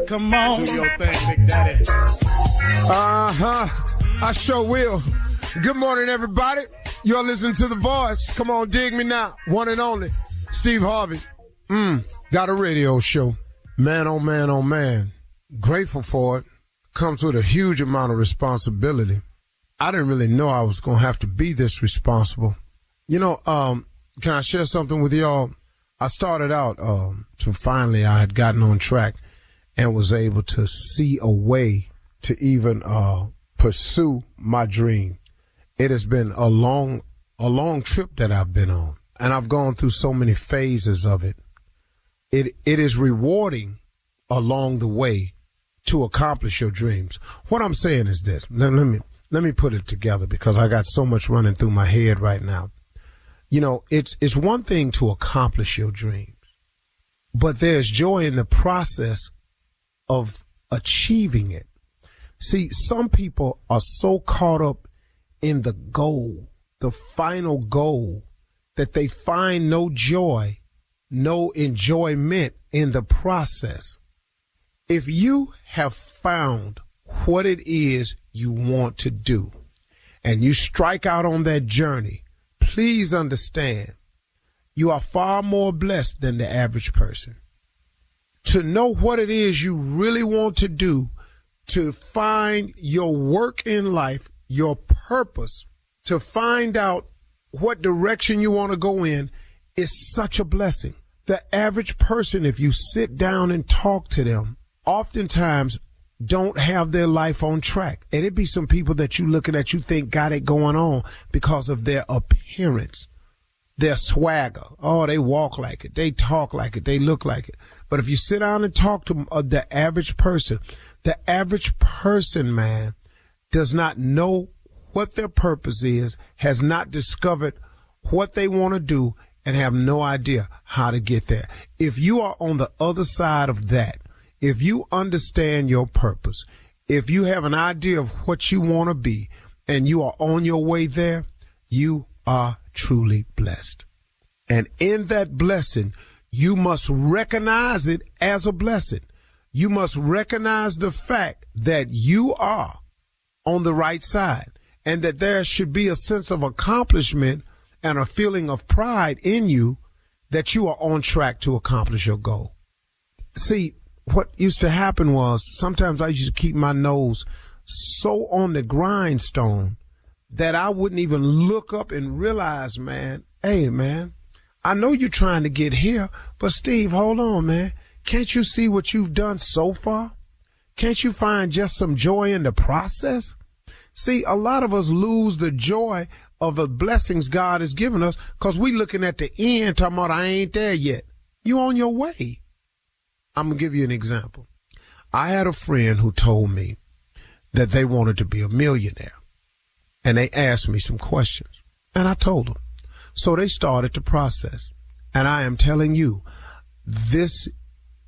Come on. Do your thing, Big Daddy. I sure will. Good morning, everybody. You're listening to The Voice. Come on, dig me now. One and only, Steve Harvey. Got a radio show. Man, oh man, oh man. Grateful for it. Comes with a huge amount of responsibility. I didn't really know I was going to have to be this responsible. You know, can I share something with y'all? I started out to finally I had gotten on track and was able to see a way to even pursue my dream. It has been a long trip that I've been on, and I've gone through so many phases of it. It is rewarding along the way to accomplish your dreams. What I'm saying is this. Let me put it together because I got so much running through my head right now. You know, it's one thing to accomplish your dreams, but there's joy in the process of achieving it. See, some people are so caught up in the goal, the final goal, that they find no joy, no enjoyment in the process. If you have found what it is you want to do and you strike out on that journey, please understand you are far more blessed than the average person. To know what it is you really want to do, to find your work in life, your purpose, to find out what direction you want to go in is such a blessing. The average person, if you sit down and talk to them, oftentimes don't have their life on track. And it be some people that you looking at, you think got it going on because of their appearance, their swagger. Oh, they walk like it. They talk like it. They look like it. But if you sit down and talk to the average person, man, does not know what their purpose is, has not discovered what they want to do, and have no idea how to get there. If you are on the other side of that, if you understand your purpose, if you have an idea of what you want to be, and you are on your way there, you are truly blessed. And in that blessing, you must recognize it as a blessing. You must recognize the fact that you are on the right side and that there should be a sense of accomplishment and a feeling of pride in you that you are on track to accomplish your goal. See, what used to happen was sometimes I used to keep my nose so on the grindstone that I wouldn't even look up and realize, man, hey, man, I know you're trying to get here, but Steve, hold on, man. Can't you see what you've done so far? Can't you find just some joy in the process? See, a lot of us lose the joy of the blessings God has given us because we looking at the end talking about I ain't there yet. You on your way. I'm going to give you an example. I had a friend who told me that they wanted to be a millionaire, and they asked me some questions, and I told them. So they started the process, and I am telling you, this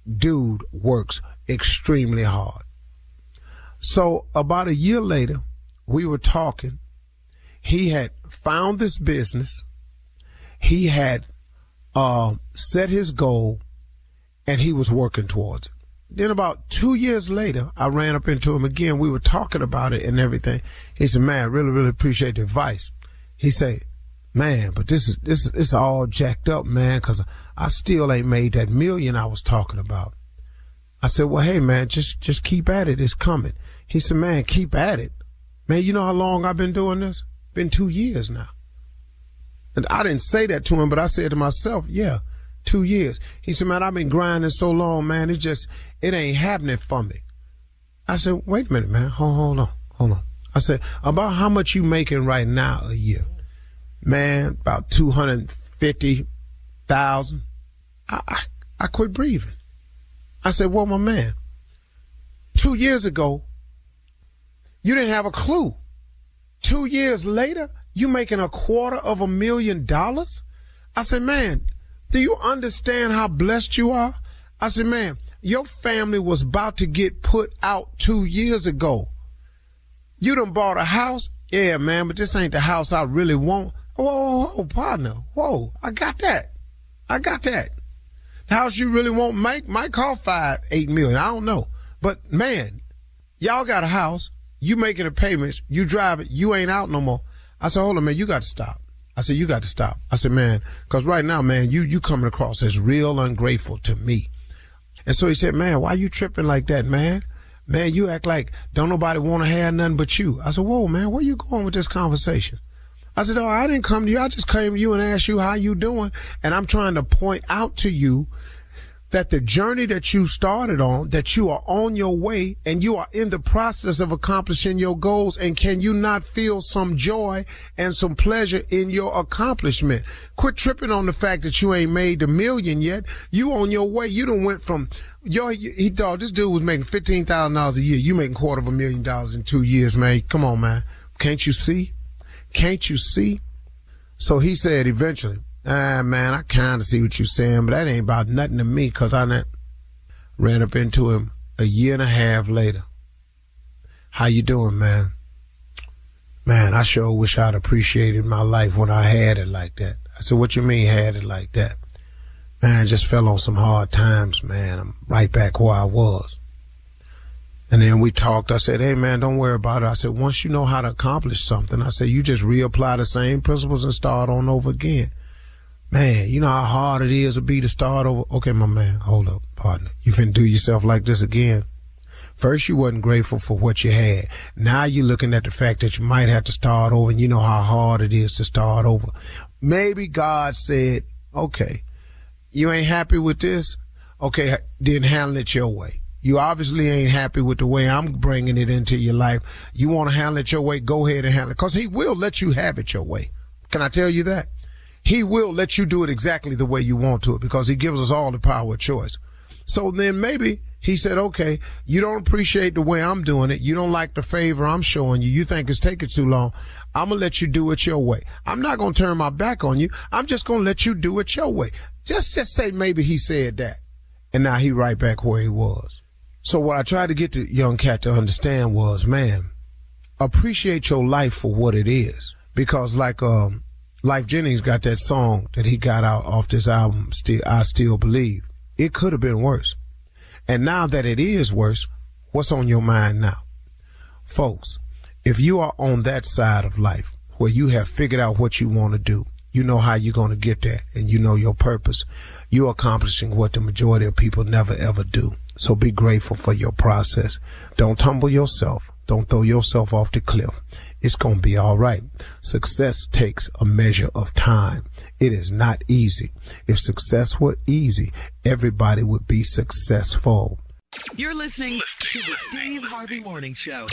dude works extremely hard. So about a year later, we were talking. He had found this business. He had set his goal, and he was working towards it. Then about 2 years later, I ran up into him again. We were talking about it and everything. He said, man, I really, really appreciate the advice. He said, man, but this is all jacked up, man, because I still ain't made that million I was talking about. I said, well, hey, man, just keep at it. It's coming. He said, man, keep at it. Man, you know how long I've been doing this? Been 2 years now. And I didn't say that to him, but I said to myself, yeah, 2 years. He said, man, I've been grinding so long, man, it ain't happening for me. I said, wait a minute, man, hold on. I said, about how much you making right now a year? Man, about 250,000. I quit breathing. I said, well, my man, 2 years ago, you didn't have a clue. 2 years later, you making $250,000? I said, man, do you understand how blessed you are? I said, man, your family was about to get put out 2 years ago. You done bought a house? Yeah, man, but this ain't the house I really want. Whoa, partner. Whoa, I got that. The house you really want might cost $5-8 million. I don't know. But, man, y'all got a house. You making a payment. You drive it. You ain't out no more. I said, hold on, man, you got to stop. I said, you got to stop. I said, man, because right now, man, you coming across as real ungrateful to me. And so he said, man, why you tripping like that, man? Man, you act like don't nobody want to have nothing but you. I said, whoa, man, where you going with this conversation? I said, oh, I didn't come to you. I just came to you and asked you how you doing. And I'm trying to point out to you that the journey that you started on, that you are on your way and you are in the process of accomplishing your goals. And can you not feel some joy and some pleasure in your accomplishment? Quit tripping on the fact that you ain't made the million yet. You on your way. You done went from, he thought this dude was making $15,000 a year. You making $250,000 in 2 years, man. Come on, man. Can't you see? Can't you see? So he said eventually, man, I kind of see what you're saying, but that ain't about nothing to me, because I ran up into him a year and a half later. How you doing, man? Man, I sure wish I'd appreciated my life when I had it like that. I said, what you mean had it like that? Man, I just fell on some hard times, man. I'm right back where I was. And then we talked. I said, hey, man, don't worry about it. I said, once you know how to accomplish something, I said, you just reapply the same principles and start on over again. Man, you know how hard it is to start over? Okay, my man, hold up, partner. You finna do yourself like this again? First, you wasn't grateful for what you had. Now you're looking at the fact that you might have to start over, and you know how hard it is to start over. Maybe God said, okay, you ain't happy with this? Okay, then handle it your way. You obviously ain't happy with the way I'm bringing it into your life. You want to handle it your way? Go ahead and handle it, because he will let you have it your way. Can I tell you that? He will let you do it exactly the way you want to it, because he gives us all the power of choice. So then maybe he said, okay, you don't appreciate the way I'm doing it. You don't like the favor I'm showing you. You think it's taking too long. I'm going to let you do it your way. I'm not going to turn my back on you. I'm just going to let you do it your way. Just say maybe he said that. And now he right back where he was. So what I tried to get the young cat to understand was, man, appreciate your life for what it is. Because like, Life Jennings got that song that he got out off this album, I Still Believe. It could have been worse. And now that it is worse, what's on your mind now? Folks, if you are on that side of life where you have figured out what you want to do, you know how you're going to get there, and you know your purpose, you're accomplishing what the majority of people never ever do. So be grateful for your process. Don't tumble yourself. Don't throw yourself off the cliff. It's going to be all right. Success takes a measure of time. It is not easy. If success were easy, everybody would be successful. You're listening to the Steve Harvey Morning Show.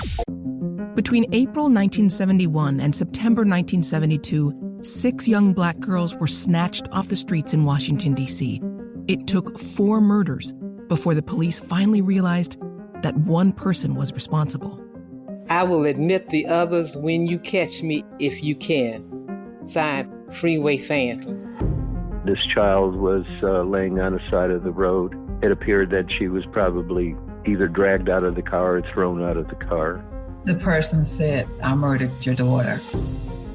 Between April 1971 and September 1972, 6 young black girls were snatched off the streets in Washington, D.C. It took 4 murders before the police finally realized that one person was responsible. I will admit the others when you catch me, if you can. Signed, Freeway Phantom. This child was laying on the side of the road. It appeared that she was probably either dragged out of the car or thrown out of the car. The person said, I murdered your daughter.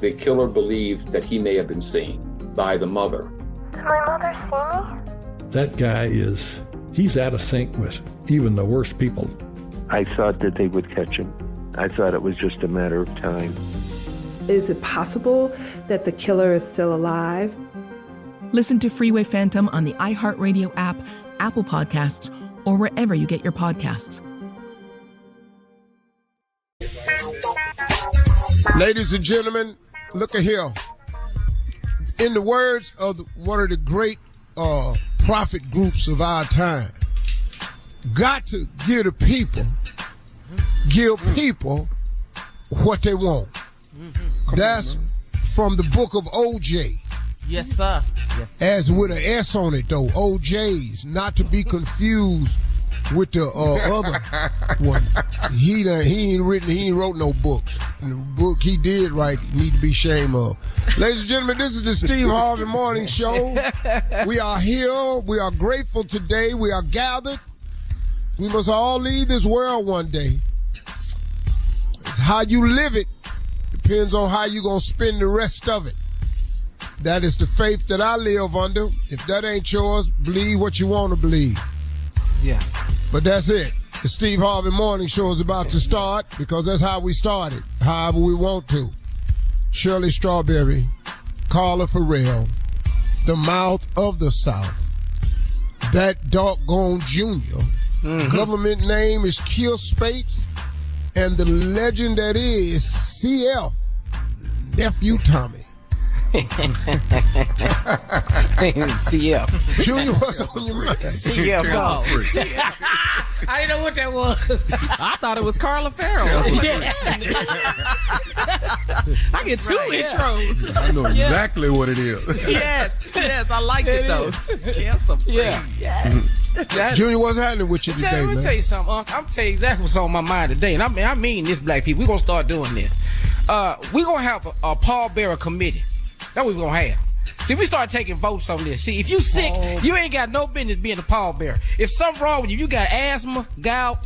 The killer believed that he may have been seen by the mother. Did my mother see me? That guy he's out of sync with even the worst people. I thought that they would catch him. I thought it was just a matter of time. Is it possible that the killer is still alive? Listen to Freeway Phantom on the iHeartRadio app, Apple Podcasts, or wherever you get your podcasts. Ladies and gentlemen, look at here. In the words of one of the great prophet groups of our time, got to give people what they want. That's from the book of OJ. Yes, sir. Yes. As with an S on it, though. OJ's, not to be confused with the other one. He ain't wrote no books. And the book he did write need to be ashamed of. Ladies and gentlemen, this is the Steve Harvey Morning Show. We are here. We are grateful today. We are gathered. We must all leave this world one day. It's how you live it depends on how you're going to spend the rest of it. That is the faith that I live under. If that ain't yours, believe what you want to believe. Yeah. But that's it. The Steve Harvey Morning Show is about to start because that's how we started, however we want to. Shirley Strawberry, Carla Farrell, the mouth of the South, that doggone Junior, government name is Kill Spates, and the legend that is CF, Nephew Tommy. CF. Junior, what's on your mind? CF. I didn't know what that was. I thought it was Carla Farrell. Yeah. I get two intros. I know exactly what it is. Yes, I like it though. Yes. Junior, what's happening with you today, man? Let me tell you something, Unc. I'm tell you exactly what's on my mind today, and I mean this, black people. We're gonna start doing this. We're gonna have a pallbearer committee. That's what we're gonna have. See, we start taking votes on this. See, if you sick, you ain't got no business being a pallbearer. If something wrong with you, you got asthma, gout,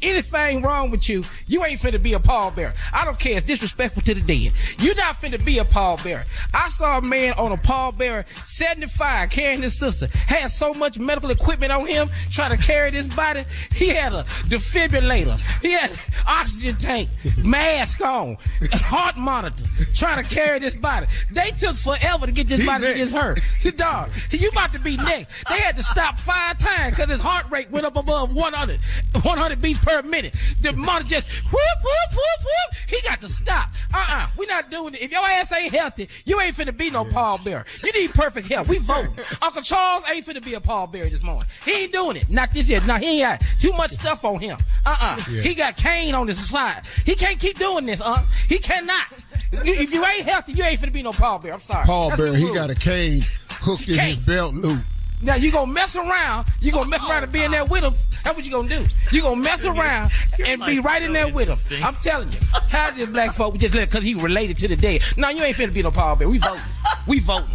anything wrong with you, you ain't finna be a pallbearer. I don't care. It's disrespectful to the dead. You're not finna be a pallbearer. I saw a man on a pallbearer, 75, carrying his sister. Had so much medical equipment on him, trying to carry this body. He had a defibrillator. He had oxygen tank, mask on, heart monitor, trying to carry this body. They took forever to get this body to get hurt. Dog, you about to be next. They had to stop 5 times because his heart rate went up above 100 beats per minute. The monitor just whoop, whoop, whoop, whoop. He got to stop. We're not doing it. If your ass ain't healthy, you ain't finna be no pallbearer. You need perfect health. We voting. Uncle Charles ain't finna be a pallbearer this morning. He ain't doing it. Not this year. No, he ain't got too much stuff on him. He got cane on his side. He can't keep doing this, He cannot. If you ain't healthy, you ain't finna be no pallbearer. I'm sorry. Pallbearer, he got a cane hooked in his belt loop. Now you gonna mess around. You gonna mess around and be in there with him. That's what you gonna do. You gonna mess around and be right in there with him. I'm telling you. I'm tired of this black folk just because he related to the dead. No, you ain't finna be no pallbearer. We voting.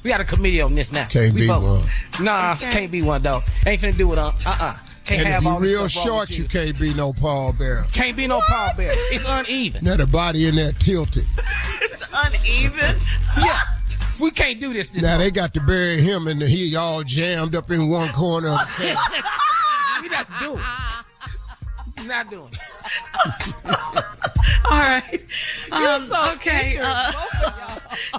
We got a committee on this now. Can't be one. Nah, can't be one though. Ain't finna do it. Can't and have if all you this real stuff short, you can't be no pallbearer. Can't be no pallbearer. It's uneven. Now the body in there tilted. It's uneven. Yeah. We can't do this. Now they got to bury him and he all jammed up in one corner of the family. We're not doing it. He's not doing it. All right. Okay.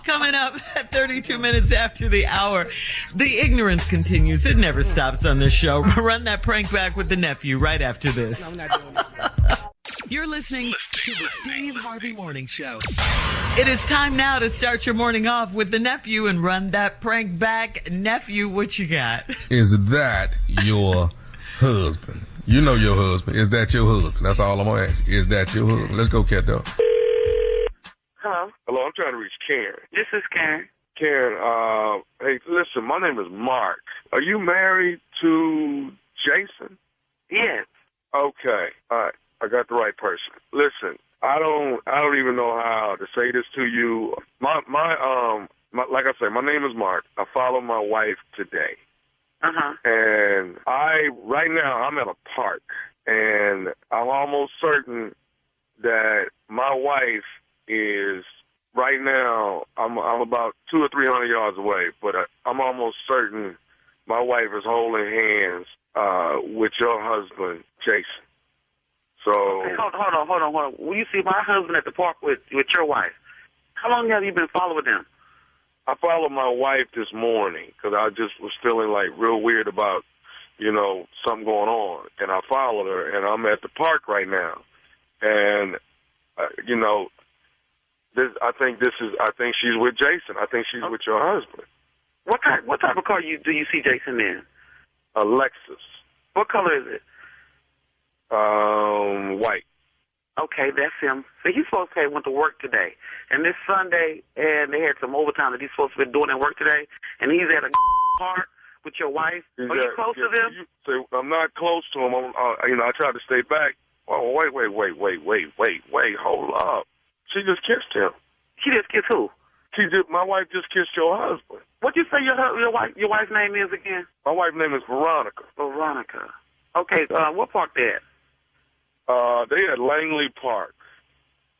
Coming up at 32 minutes after the hour, the ignorance continues. It never stops on this show. Run that prank back with the nephew right after this. No, I'm not doing it. You're listening to the Steve Harvey Morning Show. It is time now to start your morning off with the nephew and run that prank back. Nephew, what you got? Is that your husband? You know your husband. Is that your husband? That's all I'm going to ask. Is that your husband? Let's go, cat dog. Hello? Hello, I'm trying to reach Karen. This is Karen. Karen, hey, listen, my name is Mark. Are you married to Jason? Yes. Okay. All right. I got the right person. Listen, I don't even know how to say this to you. My like I say, my name is Mark. I follow my wife today. And right now I'm at a park, and I'm almost certain that my wife is right now. I'm about 200 or 300 yards away, but I'm almost certain my wife is holding hands with your husband, Jason. So hey, hold on. When you see my husband at the park with your wife, how long have you been following them? I followed my wife this morning because I just was feeling like real weird about, something going on, and I followed her, and I'm at the park right now, and I think she's with Jason. I think she's with your husband. What type of car do you see Jason in? A Lexus. What color is it? White. Okay, that's him. So he's supposed to have went to work today. And this Sunday, and they had some overtime that he's supposed to be doing at work today, and he's at a park with your wife. Are you close to them? I'm not close to him. I tried to stay back. Oh, wait, hold up. She just kissed him. She just kissed who? My wife just kissed your husband. What'd you say your wife's name is again? My wife's name is Veronica. Veronica. Okay, what park they at? They at Langley Park.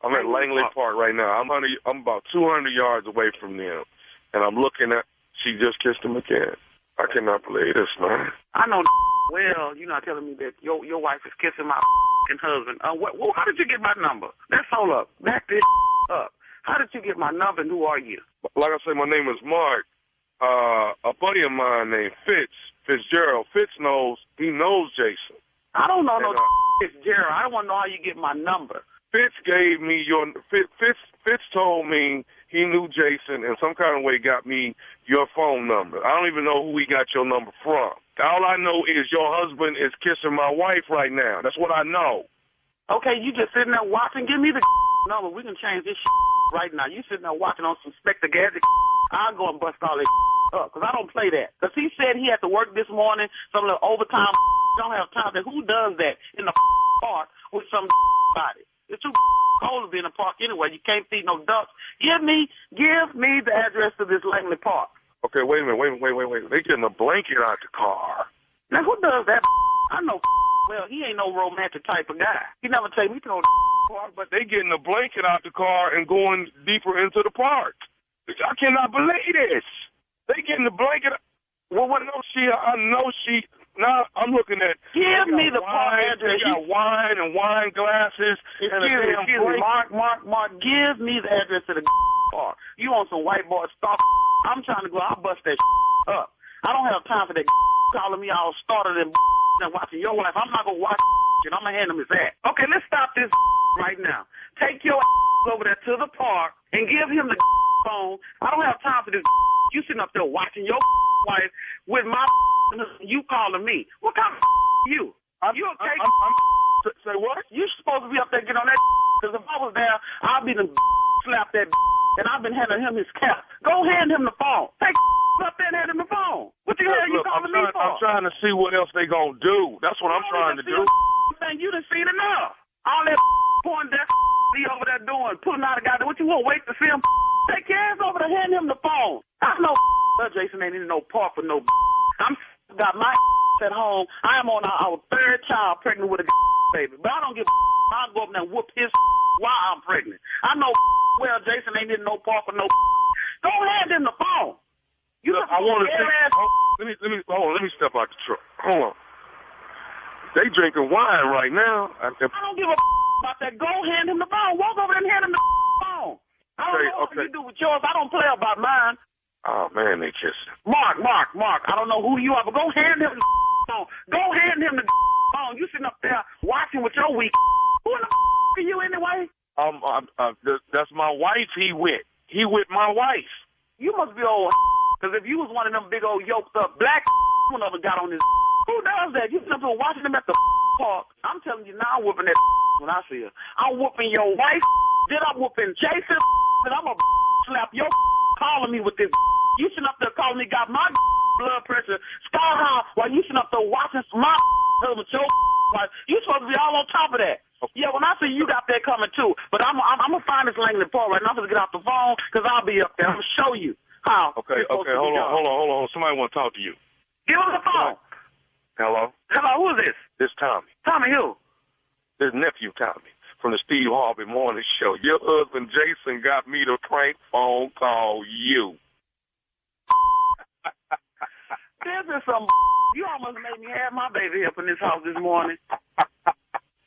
I'm at Langley Park right now. I'm about 200 yards away from them, and I'm looking at. She just kissed him again. I cannot believe this, man. I know well, you're not telling me that your wife is kissing my husband. How did you get my number? Let's hold up. Back this up. How did you get my number and who are you? Like I say, my name is Mark. A buddy of mine named Fitzgerald. Fitz knows Jason. I don't know no Fitzgerald. I don't want to know how you get my number. Fitz gave me Fitz told me he knew Jason and some kind of way got me your phone number. I don't even know who he got your number from. All I know is your husband is kissing my wife right now. That's what I know. Okay, you just sitting there watching. Give me the number. We can change this right now. You sitting there watching on some Spectre Gadget. I'll go and bust all that up because I don't play that. Because he said he had to work this morning, some little overtime. Don't have time. Who does that in the park with some body? It's too cold to be in the park anyway. You can't feed no ducks. Give me the address to this Langley Park. Okay, wait a minute. They getting a blanket out the car. Now, who does that? I know well, he ain't no romantic type of guy. He never take me to no park, but they getting a blanket out the car and going deeper into the park. I cannot believe this. They getting the blanket. Well, I know she. Now I'm looking at. Give me the park address. They got wine and wine glasses. Excuse me, Mark. Give me the address to the park. You on some white boy stuff? I'm trying to go. I'll bust that up. I don't have time for that calling me all started and watching your wife. I'm not gonna watch and I'm gonna hand him his ass. Okay, let's stop this right now. Take your over there to the park and give him the phone. I don't have time for this. You sitting up there watching your wife with my you calling me. What kind of you? Are you okay? Say what? You supposed to be up there getting on that because if I was there, I'd be the slap that and I've been handing him his cap. Go hand him the phone. Take up there and hand him the phone. What the hell you calling me for? I'm trying to see what else they gonna do. That's what I'm trying to do. You done seen enough. All that porn that he over there doing, putting out a guy. What you want? Wait to see him? Take your ass over to hand him the phone. I know Jason ain't in no park for no. I'm got my at home. I am on our third child pregnant with a baby, but I don't give. I'll go up there and whoop his while I'm pregnant. I know well Jason ain't in no park for no. Go hand him the phone. I want to see. Let me step out the truck. Hold on. They drinking wine right now. I don't give a about that. Go hand him the phone. Walk over there and hand him the phone. I don't know what you do with yours. I don't play about mine. Oh, man, they kissing. Mark. I don't know who you are, but go hand him the phone. Go hand him the phone. You sitting up there watching with your weak. Who in the are you anyway? That's my wife he with. He with my wife. You must be old. Because if you was one of them big old yoked up black one of them got on this. Who does that? You simple watching them at the park. I'm telling you now, I'm whooping that when I see her. I'm whooping your wife. Then I'm whooping Jason. And I'm going to slap your calling me with this. You sitting up there calling me, got my blood pressure sky high while you sitting up there watching my husband your wife. You supposed to be all on top of that. Yeah, when I see you got that coming too. But I'm going to find this Langley Park right now. I'm going to get off the phone because I'll be up there. I'm going to show you how. Okay, hold on. Somebody want to talk to you. Give him the phone. Hello? Hello, who is this? This Tommy. Tommy who? This nephew Tommy from the Steve Harvey Morning Show. Your husband Jason got me to prank phone call you. This is some you almost made me have my baby up in this house this morning.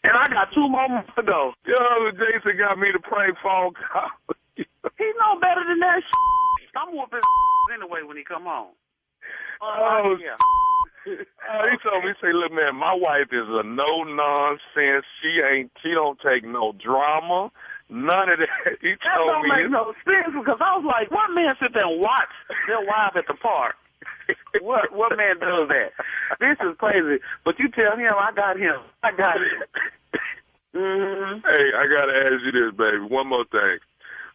And I got 2 more months to go. Your husband Jason got me to prank phone call you. He know better than that I'm whooping anyway when he come home. Yeah. He told me, he said, look, man, my wife is a no-nonsense. She don't take no drama, none of that. He told me. That don't make no sense because I was like, what man sit there and watch their wife at the park? What man does that? This is crazy. But you tell him, I got him. Mm-hmm. Hey, I got to ask you this, baby. One more thing.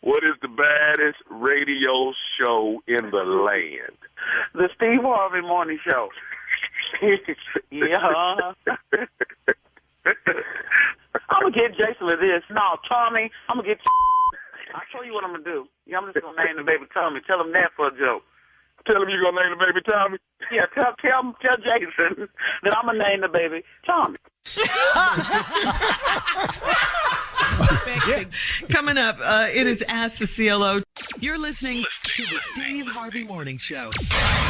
What is the baddest radio show in the land? The Steve Harvey Morning Show. Yeah. I'm going to get Jason with this. No, Tommy, I'm going to get I'll show you what I'm going to do. Yeah, I'm just going to name the baby Tommy. Tell him that for a joke. Tell him you're going to name the baby Tommy? Yeah, tell Jason that I'm going to name the baby Tommy. Coming up, it is Ask the CLO. You're listening to to the Steve Harvey Morning Show.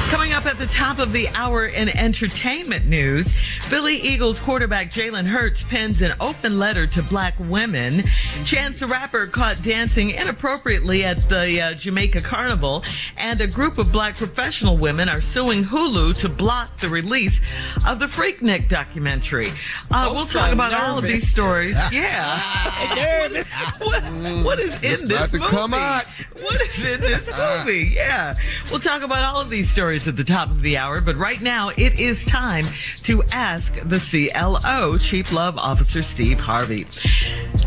Coming up at the top of the hour in entertainment news, Philly Eagles quarterback Jalen Hurts pens an open letter to black women. Chance the Rapper caught dancing inappropriately at the Jamaica Carnival, and a group of black professional women are suing Hulu to block the release of the Freaknik documentary. We'll talk about all of these stories. Yeah. What is in this movie? Come out. What is in this movie? Yeah. We'll talk about all of these stories at the top of the hour, but right now it is time to ask the CLO, Chief Love Officer Steve Harvey.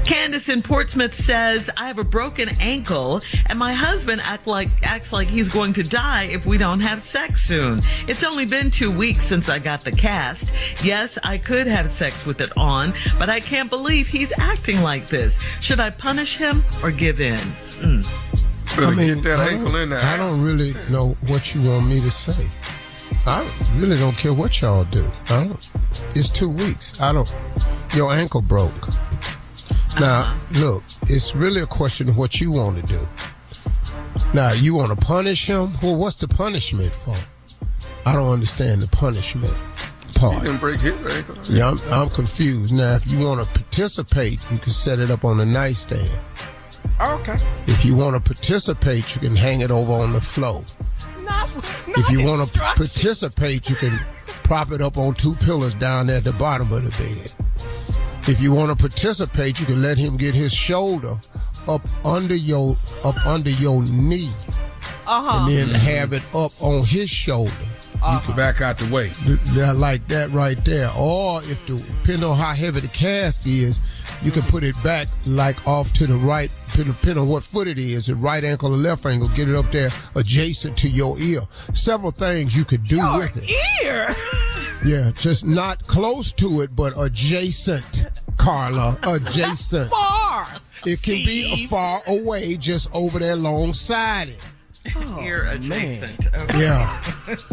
Candace in Portsmouth says, I have a broken ankle and my husband acts like he's going to die if we don't have sex soon. It's only been 2 weeks since I got the cast. Yes, I could have sex with it on, but I can't believe he's acting like this. Should I punish him or give in? I mean, get that ankle in there. I don't really know what you want me to say. I really don't care what y'all do. It's 2 weeks. Your ankle broke. Now, look, it's really a question of what you want to do. Now, you want to punish him? Well, what's the punishment for? I don't understand the punishment part. He didn't break his ankle. Yeah, I'm confused. Now, if you want to participate, you can set it up on the nightstand. Okay. If you want to participate, you can hang it over on the floor. If you want to participate, you can prop it up on 2 pillars down there at the bottom of the bed. If you want to participate, you can let him get his shoulder up under your knee, and then have it up on his shoulder. You can back out the way. Like that right there. Or depending on how heavy the cask is, you can put it back like off to the right, depending on what foot it is, the right ankle or left ankle, get it up there adjacent to your ear. Several things you could do with it. Ear? Yeah, just not close to it, but adjacent, Carla, adjacent. Far. It can be far away, just over there alongside it. Ear adjacent. Okay. Yeah.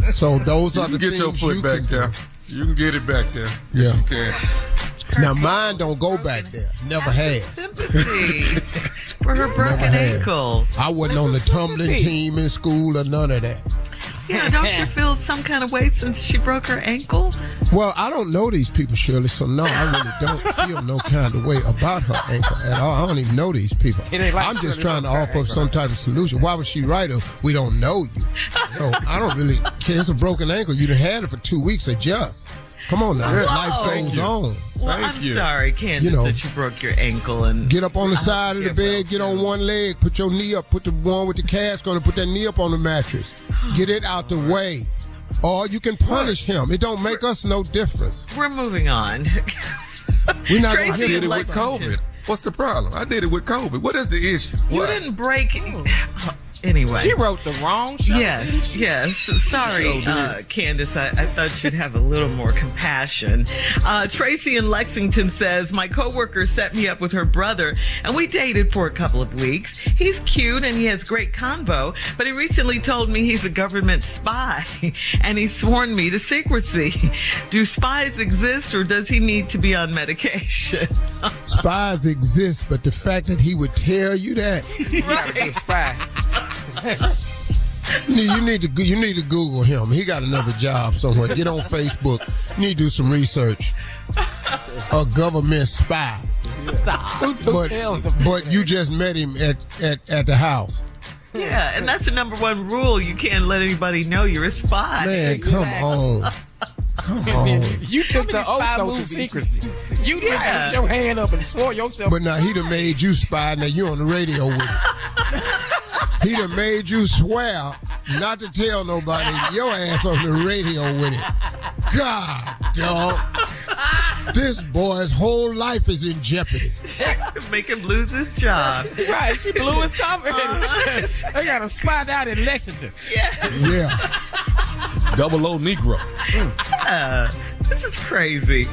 So those are the things you can get your foot back there. You can get it back there. Yeah. You can. Now mine don't go back there. Never has. Sympathy for her broken ankle. I wasn't on the tumbling team in school or none of that. Yeah, don't you feel some kind of way since she broke her ankle? Well, I don't know these people, Shirley, so no, I really don't feel no kind of way about her ankle at all. I don't even know these people. I'm just trying to offer up some type of solution. Why would she write her? We don't know you. So I don't really care. It's a broken ankle. You done had it for 2 weeks. Adjust. Come on now. Life goes on. Well, I'm sorry, Candace, that you broke your ankle. And get up on the side of the bed, get on one leg, put your knee up, put the one with the cast on it, put that knee up on the mattress. Get it out the way. Or you can punish him. It don't make us no difference. We're moving on. We're not going to did it with COVID. What's the problem? I did it with COVID. What is the issue? You didn't break... Anyway. She wrote the wrong show. Yes. Sorry, Candace. I thought you'd have a little more compassion. Tracy in Lexington says, my coworker set me up with her brother, and we dated for a couple of weeks. He's cute, and he has great convo, but he recently told me he's a government spy, and he's sworn me to secrecy. Do spies exist, or does he need to be on medication? Spies exist, but the fact that he would tell you that. Right. Be a spy. You need to Google him. He got another job somewhere. Get on Facebook. You need to do some research. A government spy. But you just met him at the house. Yeah, and that's the number one rule. You can't let anybody know you're a spy. Man, come on. Come on. You took the oath to secrecy. You didn't put your hand up and swore yourself. But now he done made you spy. Now you on the radio with him. He done made you swear not to tell nobody your ass on the radio with it. God, dog. This boy's whole life is in jeopardy. Make him lose his job. Right, she blew his cover. They got a spy down in Lexington. Yeah. Double O Negro. Yeah, this is crazy.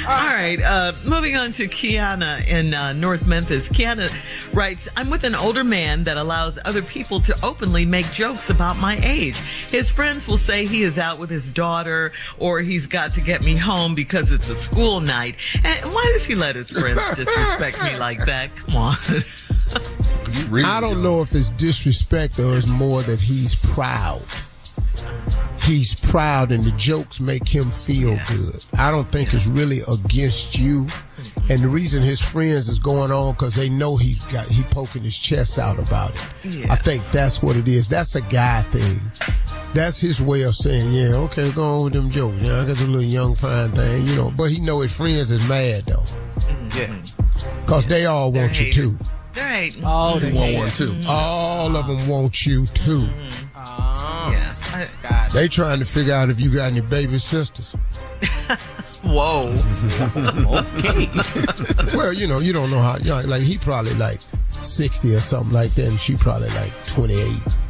All right, moving on to Kiana in North Memphis. Kiana writes, I'm with an older man that allows other people to openly make jokes about my age. His friends will say he is out with his daughter or he's got to get me home because it's a school night. And why does he let his friends disrespect me like that? Come on. I don't know if it's disrespect or it's more that he's proud. He's proud and the jokes make him feel good. I don't think it's really against you. And the reason his friends is going on because they know he poking his chest out about it. Yeah. I think that's what it is. That's a guy thing. That's his way of saying, yeah, okay, go on with them jokes. Yeah, I got a little young fine thing, you know. But he know his friends is mad though. Yeah. Because they all want you too. They're hating. Oh, they want one too. All of them want you too. Yeah. They trying to figure out if you got any baby sisters. Whoa. Okay. Well, you know, you don't know how, you know, like he probably like 60 or something like that, and she probably like 28,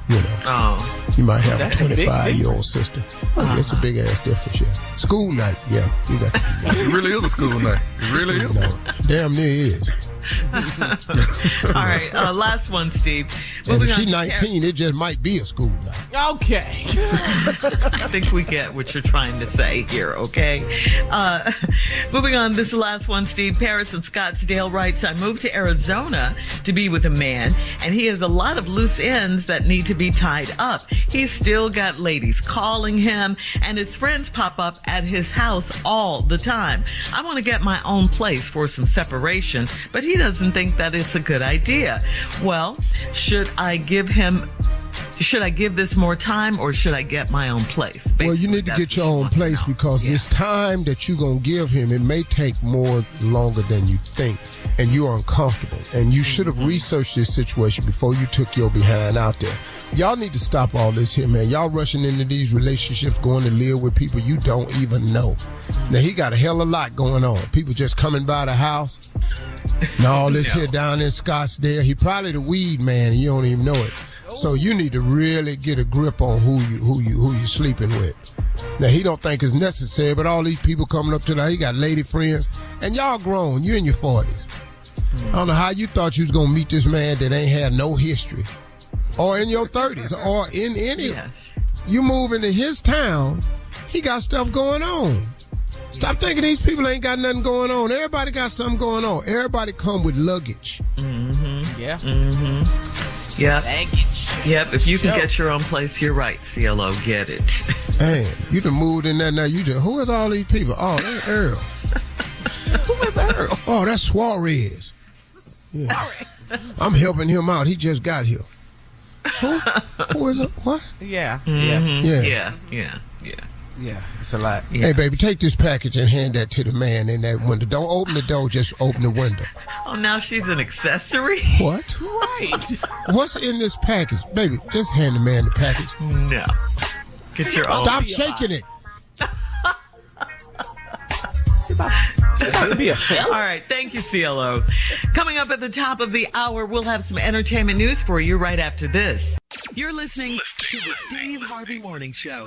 you know. Oh. You might have a 25-year-old sister. Oh, yeah, it's a big ass difference, yeah. School night, yeah. You got It really is a school night. It really is. No, damn near is. All right, last one, Steve. And if she's 19, it just might be a school night. Okay. I think we get what you're trying to say here, okay? Moving on, this last one, Steve. Paris in Scottsdale writes, I moved to Arizona to be with a man, and he has a lot of loose ends that need to be tied up. He's still got ladies calling him, and his friends pop up at his house all the time. I want to get my own place for some separation, but he doesn't think that it's a good idea. Well, should I give this more time or should I get my own place? Basically, well, you need to get your own place because this time that you're going to give him, it may take longer than you think, and you're uncomfortable. And you should have researched this situation before you took your behind out there. Y'all need to stop all this here, man. Y'all rushing into these relationships, going to live with people you don't even know. Now, he got a hell of a lot going on. People just coming by the house. And all this here down in Scottsdale. He probably the weed man and you don't even know it. So you need to really get a grip on who you sleeping with. Now he don't think it's necessary, but all these people coming up to that, he got lady friends, and y'all grown. You in your 40s. I don't know how you thought you was gonna meet this man that ain't had no history, or in your 30s, or in any. You move into his town, he got stuff going on. Stop thinking these people ain't got nothing going on. Everybody got something going on. Everybody come with luggage. Mm-hmm. Yeah. Mm-hmm. Yep. Baggage. Yep. If you can get your own place, you're right, CLO. Get it. Man, you done moved in there now. You just, who is all these people? Oh, that's Earl. Who is Earl? Oh, that's Suarez. Yeah. I'm helping him out. He just got here. Who? Who is it? What? Yeah. Mm-hmm. Yeah, it's a lot. Yeah. Hey, baby, take this package and hand that to the man in that window. Don't open the door, just open the window. Oh, now she's an accessory? What? Right. What's in this package? Baby, just hand the man the package. No. Get your own. Stop shaking it. She's about to be a All right, thank you, CLO. Coming up at the top of the hour, we'll have some entertainment news for you right after this. You're listening to the Steve Harvey Morning Show.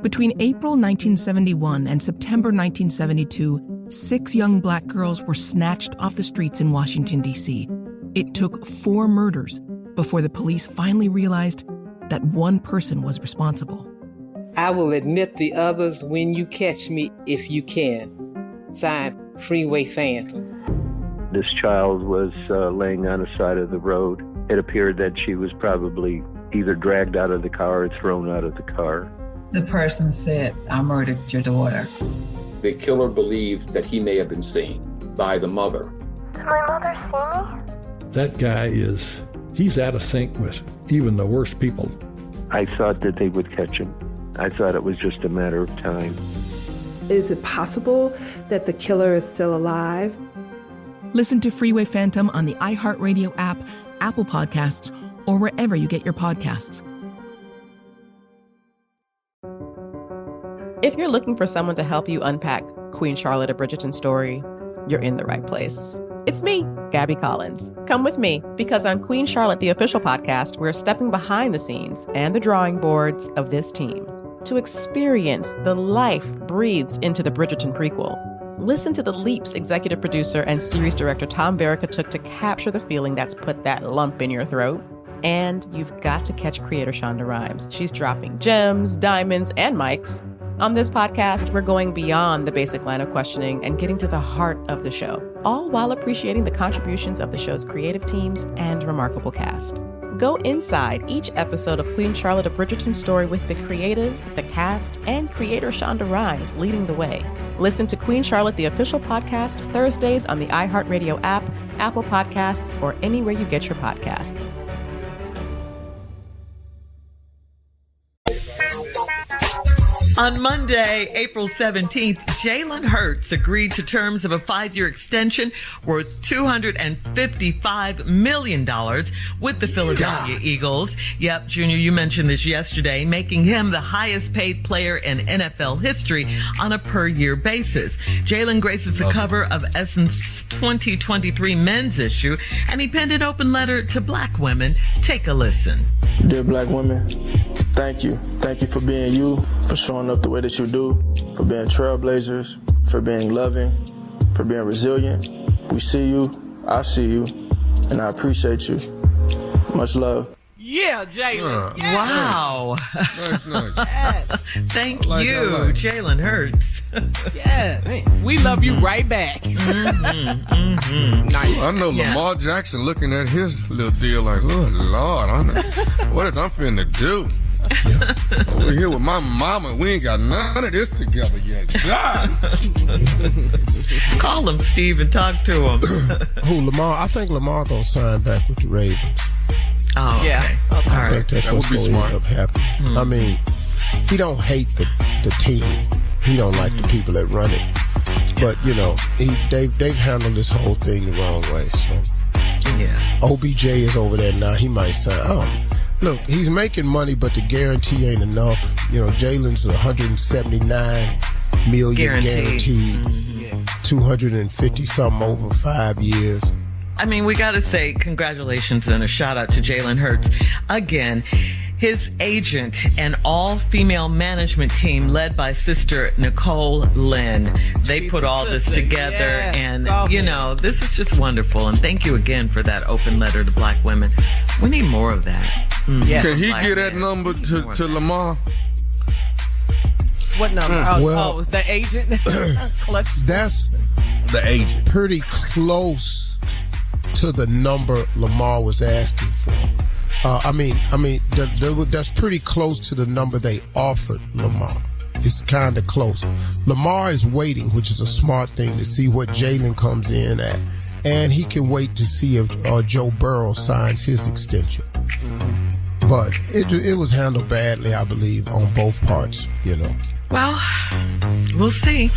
Between April 1971 and September 1972, 6 young black girls were snatched off the streets in Washington, D.C. It took 4 murders before the police finally realized that one person was responsible. I will admit the others when you catch me if you can. Signed, Freeway Phantom. This child was laying on the side of the road. It appeared that she was probably either dragged out of the car or thrown out of the car. The person said, I murdered your daughter. The killer believed that he may have been seen by the mother. Did my mother see me? That guy he's out of sync with even the worst people. I thought that they would catch him. I thought it was just a matter of time. Is it possible that the killer is still alive? Listen to Freeway Phantom on the iHeartRadio app, Apple Podcasts, or wherever you get your podcasts. If you're looking for someone to help you unpack Queen Charlotte, a Bridgerton story, you're in the right place. It's me, Gabby Collins. Come with me, because on Queen Charlotte, the official podcast, we're stepping behind the scenes and the drawing boards of this team to experience the life breathed into the Bridgerton prequel. Listen to the leaps executive producer and series director Tom Verica took to capture the feeling that's put that lump in your throat. And you've got to catch creator Shonda Rhimes. She's dropping gems, diamonds, and mics On this podcast, we're going beyond the basic line of questioning and getting to the heart of the show, all while appreciating the contributions of the show's creative teams and remarkable cast. Go inside each episode of Queen Charlotte, A Bridgerton Story with the creatives, the cast, and creator Shonda Rhimes leading the way. Listen to Queen Charlotte, the official podcast, Thursdays on the iHeartRadio app, Apple Podcasts, or anywhere you get your podcasts. On Monday, April 17th, Jalen Hurts agreed to terms of a 5-year extension worth $255 million with the Philadelphia Eagles. Yep, Junior, you mentioned this yesterday, making him the highest paid player in NFL history on a per-year basis. Jalen graces the cover of Essence 2023 men's issue, and he penned an open letter to black women. Take a listen. Dear black women, thank you. Thank you for being you, for showing up the way that you do, for being trailblazers, for being loving, for being resilient. We see you, I see you, and I appreciate you. Much love. Yeah, Jalen. Wow. Nice. Yes. Thank you, Jalen Hurts. Yes. We love you right back. Nice. I know Lamar Jackson looking at his little deal like, oh, Lord, what is I'm finna do? Over here with my mama, we ain't got none of this together yet. God. Call him, Steve, and talk to him. Who, Lamar? I think Lamar gonna sign back with the Ravens. Oh, yeah. Okay. I think that's what's going to end up happening. I mean, he don't hate the team. He don't like the people that run it. But, you know, they've handled this whole thing the wrong way. So, yeah. OBJ is over there now. He might sign. Look, he's making money, but the guarantee ain't enough. You know, Jalen's $179 million guaranteed, 250-something over 5 years. I mean, we got to say congratulations and a shout out to Jalen Hurts. Again, his agent and all-female management team led by Sister Nicole Lynn. They put all this together, and, you know, this is just wonderful. And thank you again for that open letter to black women. We need more of that. Yes. Can he get that number to Lamar? What number? Oh, the agent? That's the agent. Pretty close to the number Lamar was asking for. That's pretty close to the number they offered Lamar. It's kind of close. Lamar is waiting, which is a smart thing, to see what Jalen comes in at. And he can wait to see if Joe Burrow signs his extension. But it was handled badly, I believe, on both parts, you know. Well, we'll see.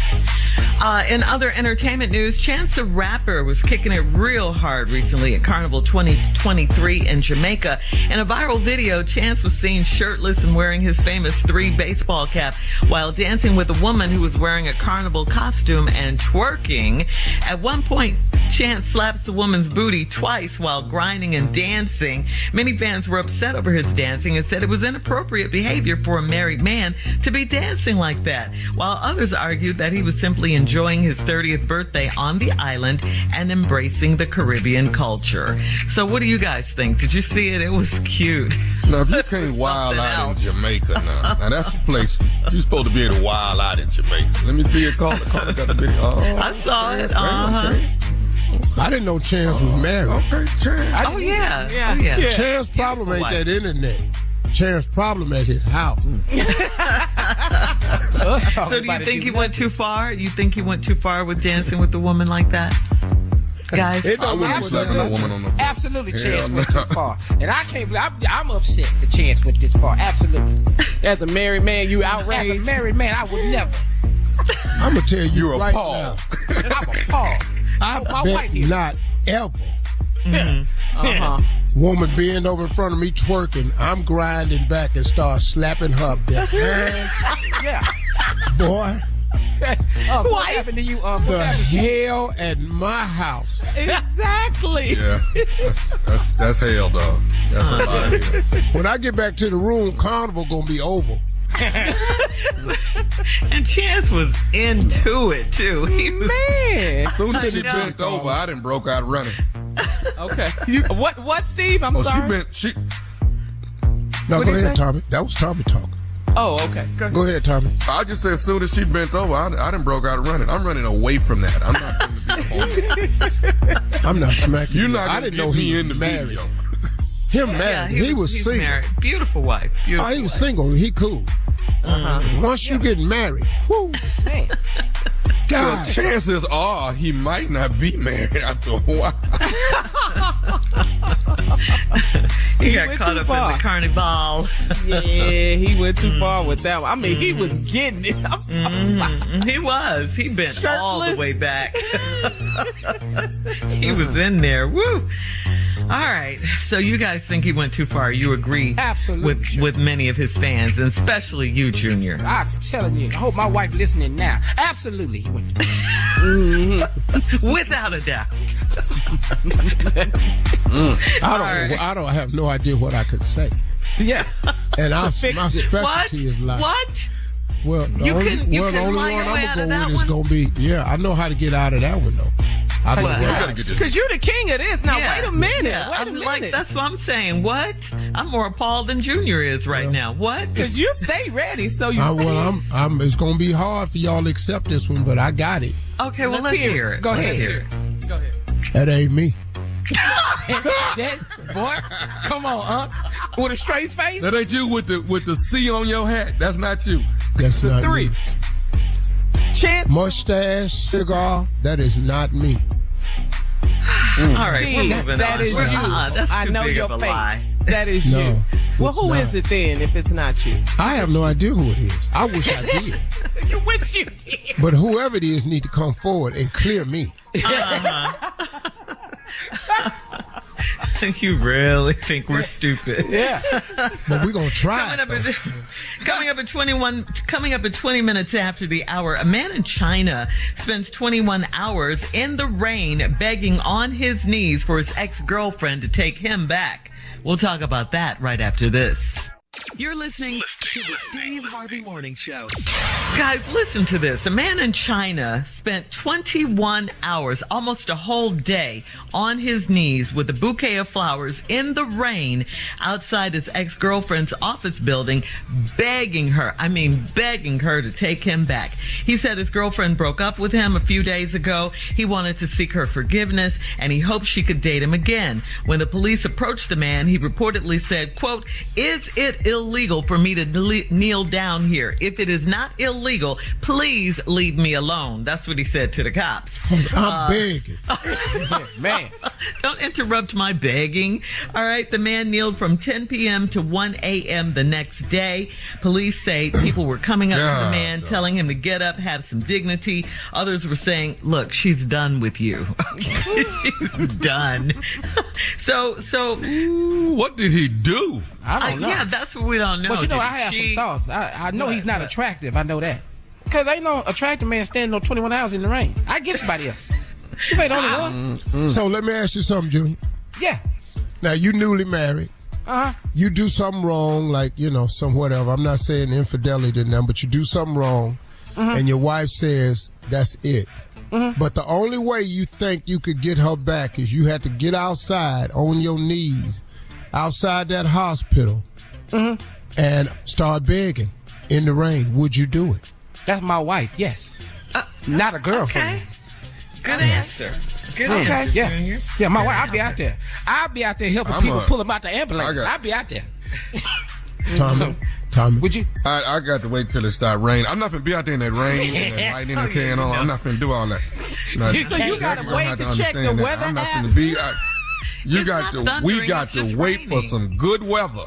In other entertainment news, Chance the Rapper was kicking it real hard recently at Carnival 2023 in Jamaica. In a viral video, Chance was seen shirtless and wearing his famous 3 baseball cap while dancing with a woman who was wearing a carnival costume and twerking. At one point, Chance slaps the woman's booty twice while grinding and dancing. Many fans were upset over his dancing and said it was inappropriate behavior for a married man to be dancing like that, while others argued that he was simply enjoying his 30th birthday on the island and embracing the Caribbean culture. So what do you guys think? Did you see it? It was cute. Now, if you can't wild out in Jamaica now that's a place you're supposed to be able to wild out in Jamaica. Let me see your call. Got the video. Oh, I saw it. I didn't know Chance was married. Okay, Chance. Oh, yeah. Chance's problem ain't that internet. Chance's problem at his house. So do you think he went too far? You think he went too far with dancing with a woman like that? Guys? Absolutely, Chance went too far. And I can't believe, I'm upset that Chance went this far. Absolutely. As a married man, you outraged? As a married man, I would never. I'm going to tell you You're right appalled. now. I'm appalled. I bet not ever. Mm-hmm. Woman bend over in front of me twerking, I'm grinding back and start slapping her behind. Yeah. Boy. What happened to you? The hell at my house. Exactly. Yeah. That's hell, dog. That's a lot of hell. When I get back to the room, Carnival gonna be over. And Chance was into it too. He was, man. As soon as she bent over, I done broke out running. Okay. What, Steve? I'm sorry. No, go ahead, Tommy. That was Tommy talking. Oh, okay. Go ahead, Tommy. I just said as soon as she bent over, I done broke out running. I'm running away from that. I'm not going to be home. I'm not smacking you. I didn't know he in the married. Him married. He was single. Married. Beautiful wife. Beautiful he was single. He cool. Once you get married, whoo. Man. God. So chances are he might not be married after a while. He got caught up in the carnival. Yeah, he went too far with that one. I mean, he was getting it. He was. He bent all the way back. He was in there. Woo. All right. So you guys think he went too far. You agree with many of his fans, and especially you, Junior. I'm telling you. I hope my wife listening now. Absolutely. He went without a doubt. I don't have no idea what I could say. Yeah. And my specialty is like. What? Well, the only one I'm going to go with is going to be, I know how to get out of that one, though. Because you're the king of this. Now, wait a minute. Yeah. Wait a minute. Like, that's what I'm saying. What? I'm more appalled than Junior is right now. What? Because you stay ready, so you it's going to be hard for y'all to accept this one, but I got it. Okay, well, let's hear it. Go ahead. That ain't me. Boy, come on, with a straight face. That ain't you with the C on your hat. That's not you. That's not three. Me. Chance. Mustache, cigar. That is not me. All right, we're moving that on. Is you. That's I too know big your of a face. lie. That is no, you. Well, who not. is it then? If it's not you, I have no idea who it is. I wish I did. You wish you did. But whoever it is need to come forward and clear me. You really think we're stupid? Yeah. But we're gonna try. Coming up at 20 minutes after the hour, a man in China spends 21 hours in the rain begging on his knees for his ex-girlfriend to take him back. We'll talk about that right after this. You're listening to the Steve Harvey Morning Show. Guys, listen to this. A man in China spent 21 hours, almost a whole day, on his knees with a bouquet of flowers in the rain outside his ex-girlfriend's office building, begging her to take him back. He said his girlfriend broke up with him a few days ago. He wanted to seek her forgiveness, and he hoped she could date him again. When the police approached the man, he reportedly said, quote, "Is it illegal for me to kneel down here? If it is not illegal, please leave me alone." That's what he said to the cops. I'm begging. Man. Don't interrupt my begging. All right. The man kneeled from 10 p.m. to 1 a.m. the next day. Police say people were coming up to the man, telling him to get up, have some dignity. Others were saying, look, she's done with you. She's done. So what did he do? I don't know. Yeah, that's what we don't know. But I have some thoughts. I know he's not attractive. I know that. Because ain't no attractive man standing on 21 hours in the rain. I get somebody else. This ain't the only one. So let me ask you something, Junior. Yeah. Now, you newly married. You do something wrong, like, some whatever. I'm not saying infidelity to them, but you do something wrong, and your wife says that's it. But the only way you think you could get her back is you had to get outside on your knees, outside that hospital, and start begging in the rain. Would you do it? That's my wife, yes. Not a girlfriend. Okay. Good answer. Good answer. Yeah, my wife, I'll be out there. I'll be out there helping people pull them out the ambulance. I'll be out there. Tommy. Would you? I got to wait till it start raining. I'm not going to be out there in that rain and that lightning and can on. I'm not going to do all that. So you got to wait to check the weather I'm not app? going to be out. We got to wait for some good weather.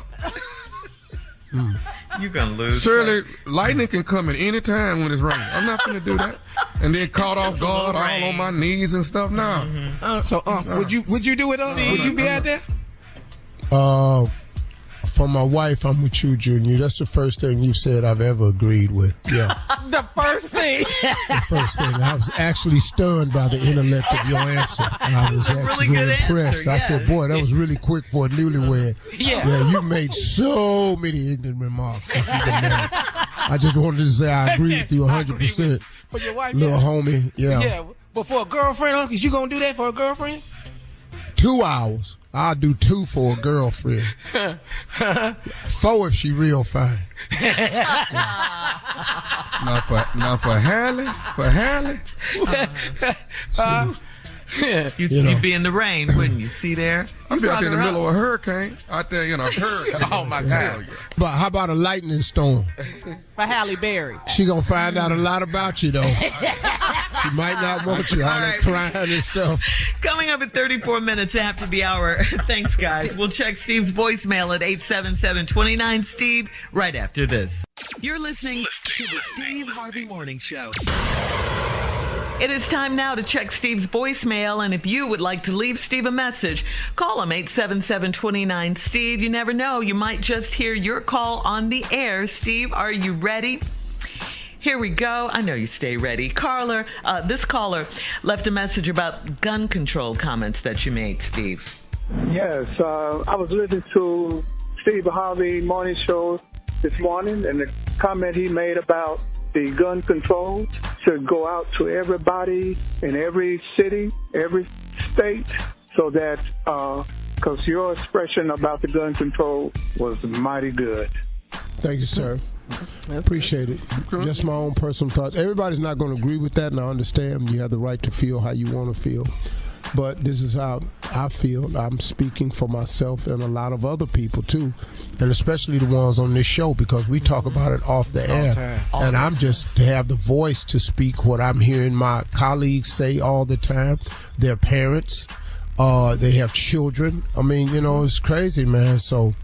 You're going to lose. Shirley, lightning can come at any time when it's raining. I'm not going to do that. And then caught off guard all on my knees and stuff. No. So, would you do it, Would you be out there? For my wife, I'm with you, Junior. That's the first thing you said I've ever agreed with. Yeah. The first thing. I was actually stunned by the intellect of your answer. I was actually really impressed. I said, boy, that was really quick for a newlywed. Yeah, you made so many ignorant remarks since you've been married. I just wanted to say I agree with you 100%. For your wife, little homie, Yeah, but for a girlfriend, is you going to do that for a girlfriend? 2 hours. I'll do 2 for a girlfriend. 4 if she real fine. Now for Hallie? For Hallie? You'd be in the rain, wouldn't you? See there? I'm be out there in the middle of a hurricane. Out there, hurricane. Oh, my God. But how about a lightning storm? For Halle Berry. She gonna find out a lot about you, though. She might not want you, all that crying and stuff. Coming up at 34 minutes after the hour. Thanks, guys. We'll check Steve's voicemail at 877-29-STEVE right after this. You're listening to the Steve Harvey Morning Show. It is time now to check Steve's voicemail, and if you would like to leave Steve a message, call him 877-29-STEVE. You never know, you might just hear your call on the air. Steve, are you ready? Here we go. I know you stay ready. This caller left a message about gun control comments that you made, Steve. Yes, I was listening to Steve Harvey Morning Show this morning, and the comment he made about the gun control should go out to everybody in every city, every state, so that, because your expression about the gun control was mighty good. Thank you, sir. Appreciate it. Just my own personal thoughts. Everybody's not going to agree with that, and I understand you have the right to feel how you want to feel. But this is how I feel. I'm speaking for myself and a lot of other people, too, and especially the ones on this show, because we talk about it off the air. And I'm just to have the voice to speak what I'm hearing my colleagues say all the time. Their parents, they have children. I mean, it's crazy, man. So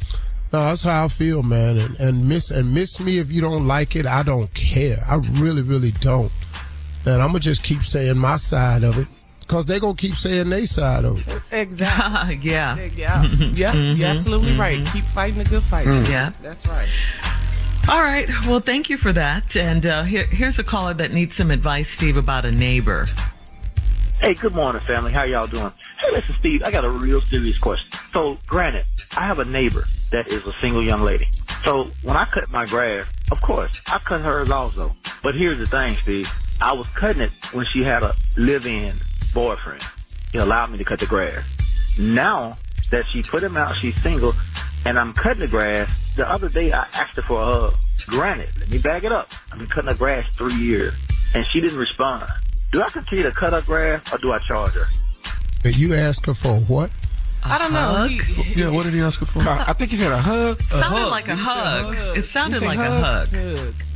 no, that's how I feel, man. And miss me if you don't like it. I don't care. I really, really don't. And I'm going to just keep saying my side of it, because they're going to keep saying their side of it. Exactly. Yeah. You're absolutely right. Keep fighting a good fight. Yeah. That's right. All right. Well, thank you for that. And here's a caller that needs some advice, Steve, about a neighbor. Hey, good morning, family. How y'all doing? Hey, listen, Steve, I got a real serious question. So, granted, I have a neighbor that is a single young lady. So, when I cut my grass, of course, I cut hers also. But here's the thing, Steve. I was cutting it when she had a live-in boyfriend. He allowed me to cut the grass. Now that she put him out, she's single, and I'm cutting the grass. The other day, I asked her for a hug. Granted, let me back it up. I've been cutting her grass 3 years, and she didn't respond. Do I continue to cut her grass, or do I charge her? You asked her for what? I don't know. Yeah, what did he ask her for? I think he said a hug. Sounded like a hug. It sounded like a hug.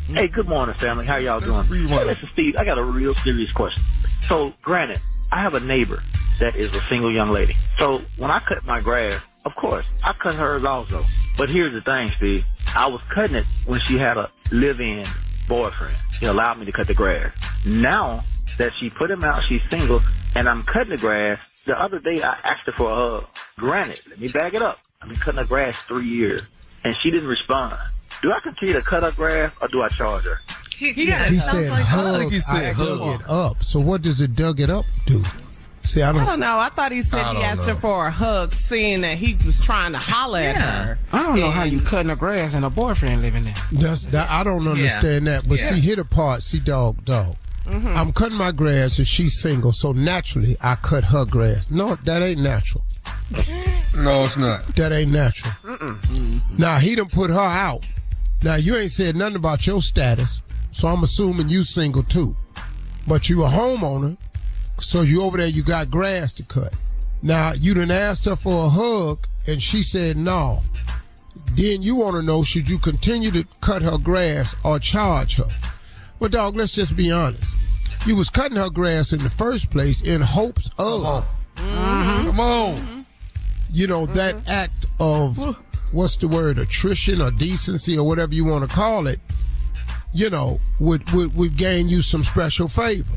Hey, good morning, family. How y'all doing? Hey, listen, Steve, I got a real serious question. So, granted, I have a neighbor that is a single young lady. So, when I cut my grass, of course, I cut hers also. But here's the thing, Steve. I was cutting it when she had a live-in boyfriend. He allowed me to cut the grass. Now that she put him out, she's single, and I'm cutting the grass. The other day, I asked her for a hug. Granted, let me back it up. I've been cutting her grass 3 years, and she didn't respond. Do I continue to cut her grass, or do I charge her? He said hug. I think he said dug it up. So what does it dug it up do? See, I don't know. I thought he said he asked her for a hug, seeing that he was trying to holler at her. I don't know how you cutting her grass and her boyfriend living there. I don't understand that. But see, hit the part. See, dog. I'm cutting my grass and she's single, so naturally I cut her grass. No, that ain't natural. No, it's not. That ain't natural. Now, he done put her out. Now, you ain't said nothing about your status, so I'm assuming you single too. But you a homeowner, so you over there, you got grass to cut. Now, you done asked her for a hug, and she said no. Then you want to know, should you continue to cut her grass or charge her? Well, dog, let's just be honest. You was cutting her grass in the first place in hopes of. Come on. That act of, what's the word, attrition or decency or whatever you want to call it, would gain you some special favor.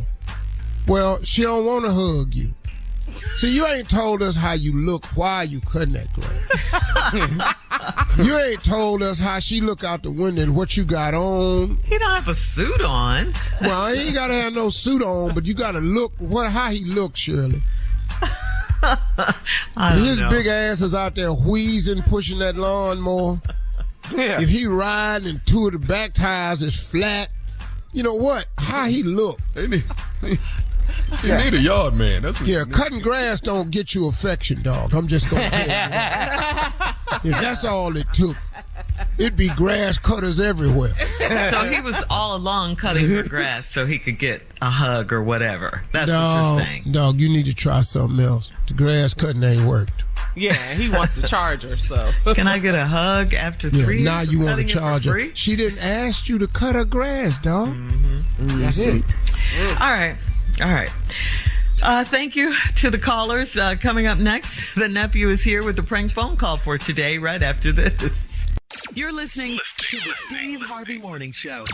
Well, she don't want to hug you. See, you ain't told us how you look while you cutting that grass. You ain't told us how she look out the window and what you got on. He don't have a suit on. Well, he ain't got to have no suit on, but you got to look how he looks, Shirley. His big ass is out there wheezing, pushing that lawnmower. Yeah. If he riding and two of the back tires is flat, you know what? How he look? You need a yard man. That's what cutting grass don't get you affection, dog. I'm just going to tell you that. If that's all it took, it'd be grass cutters everywhere. So he was all along cutting her grass so he could get a hug or whatever. That's what you're saying. Dog, you need to try something else. The grass cutting ain't worked. Yeah, he wants to charge her, so. Can I get a hug after 3 years? Now you want to charge her. Free? She didn't ask you to cut her grass, dog. That's it. All right. Thank you to the callers. Coming up next, the nephew is here with the prank phone call for today, right after this. You're listening to the Steve Harvey Morning Show.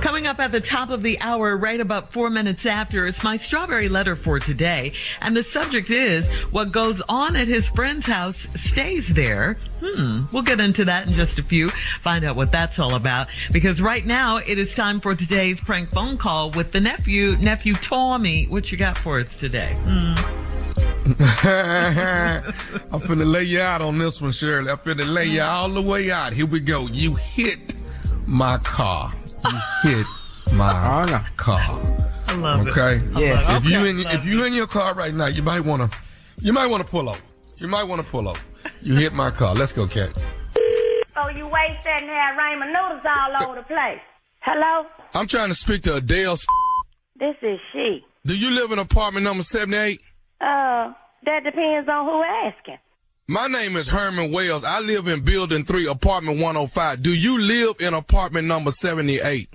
Coming up at the top of the hour, right about 4 minutes after, it's my strawberry letter for today. And the subject is, what goes on at his friend's house stays there. We'll get into that in just a few, find out what that's all about. Because right now, it is time for today's prank phone call with the nephew. Nephew Tommy, what you got for us today? I'm finna lay you out on this one, Shirley. I'm finna lay you all the way out. Here we go. You hit my car. You hit my car. I love it. Okay. Yeah. If you in your car right now, you might wanna pull over. You hit my car. Let's go, Cat. Oh, you wait sitting here, Raymond noodles all over the place. Hello? I'm trying to speak to Adele. This is she. Do you live in apartment number 78? That depends on who asking. My name is Herman Wells. I live in building 3, apartment 105. Do you live in apartment number 78?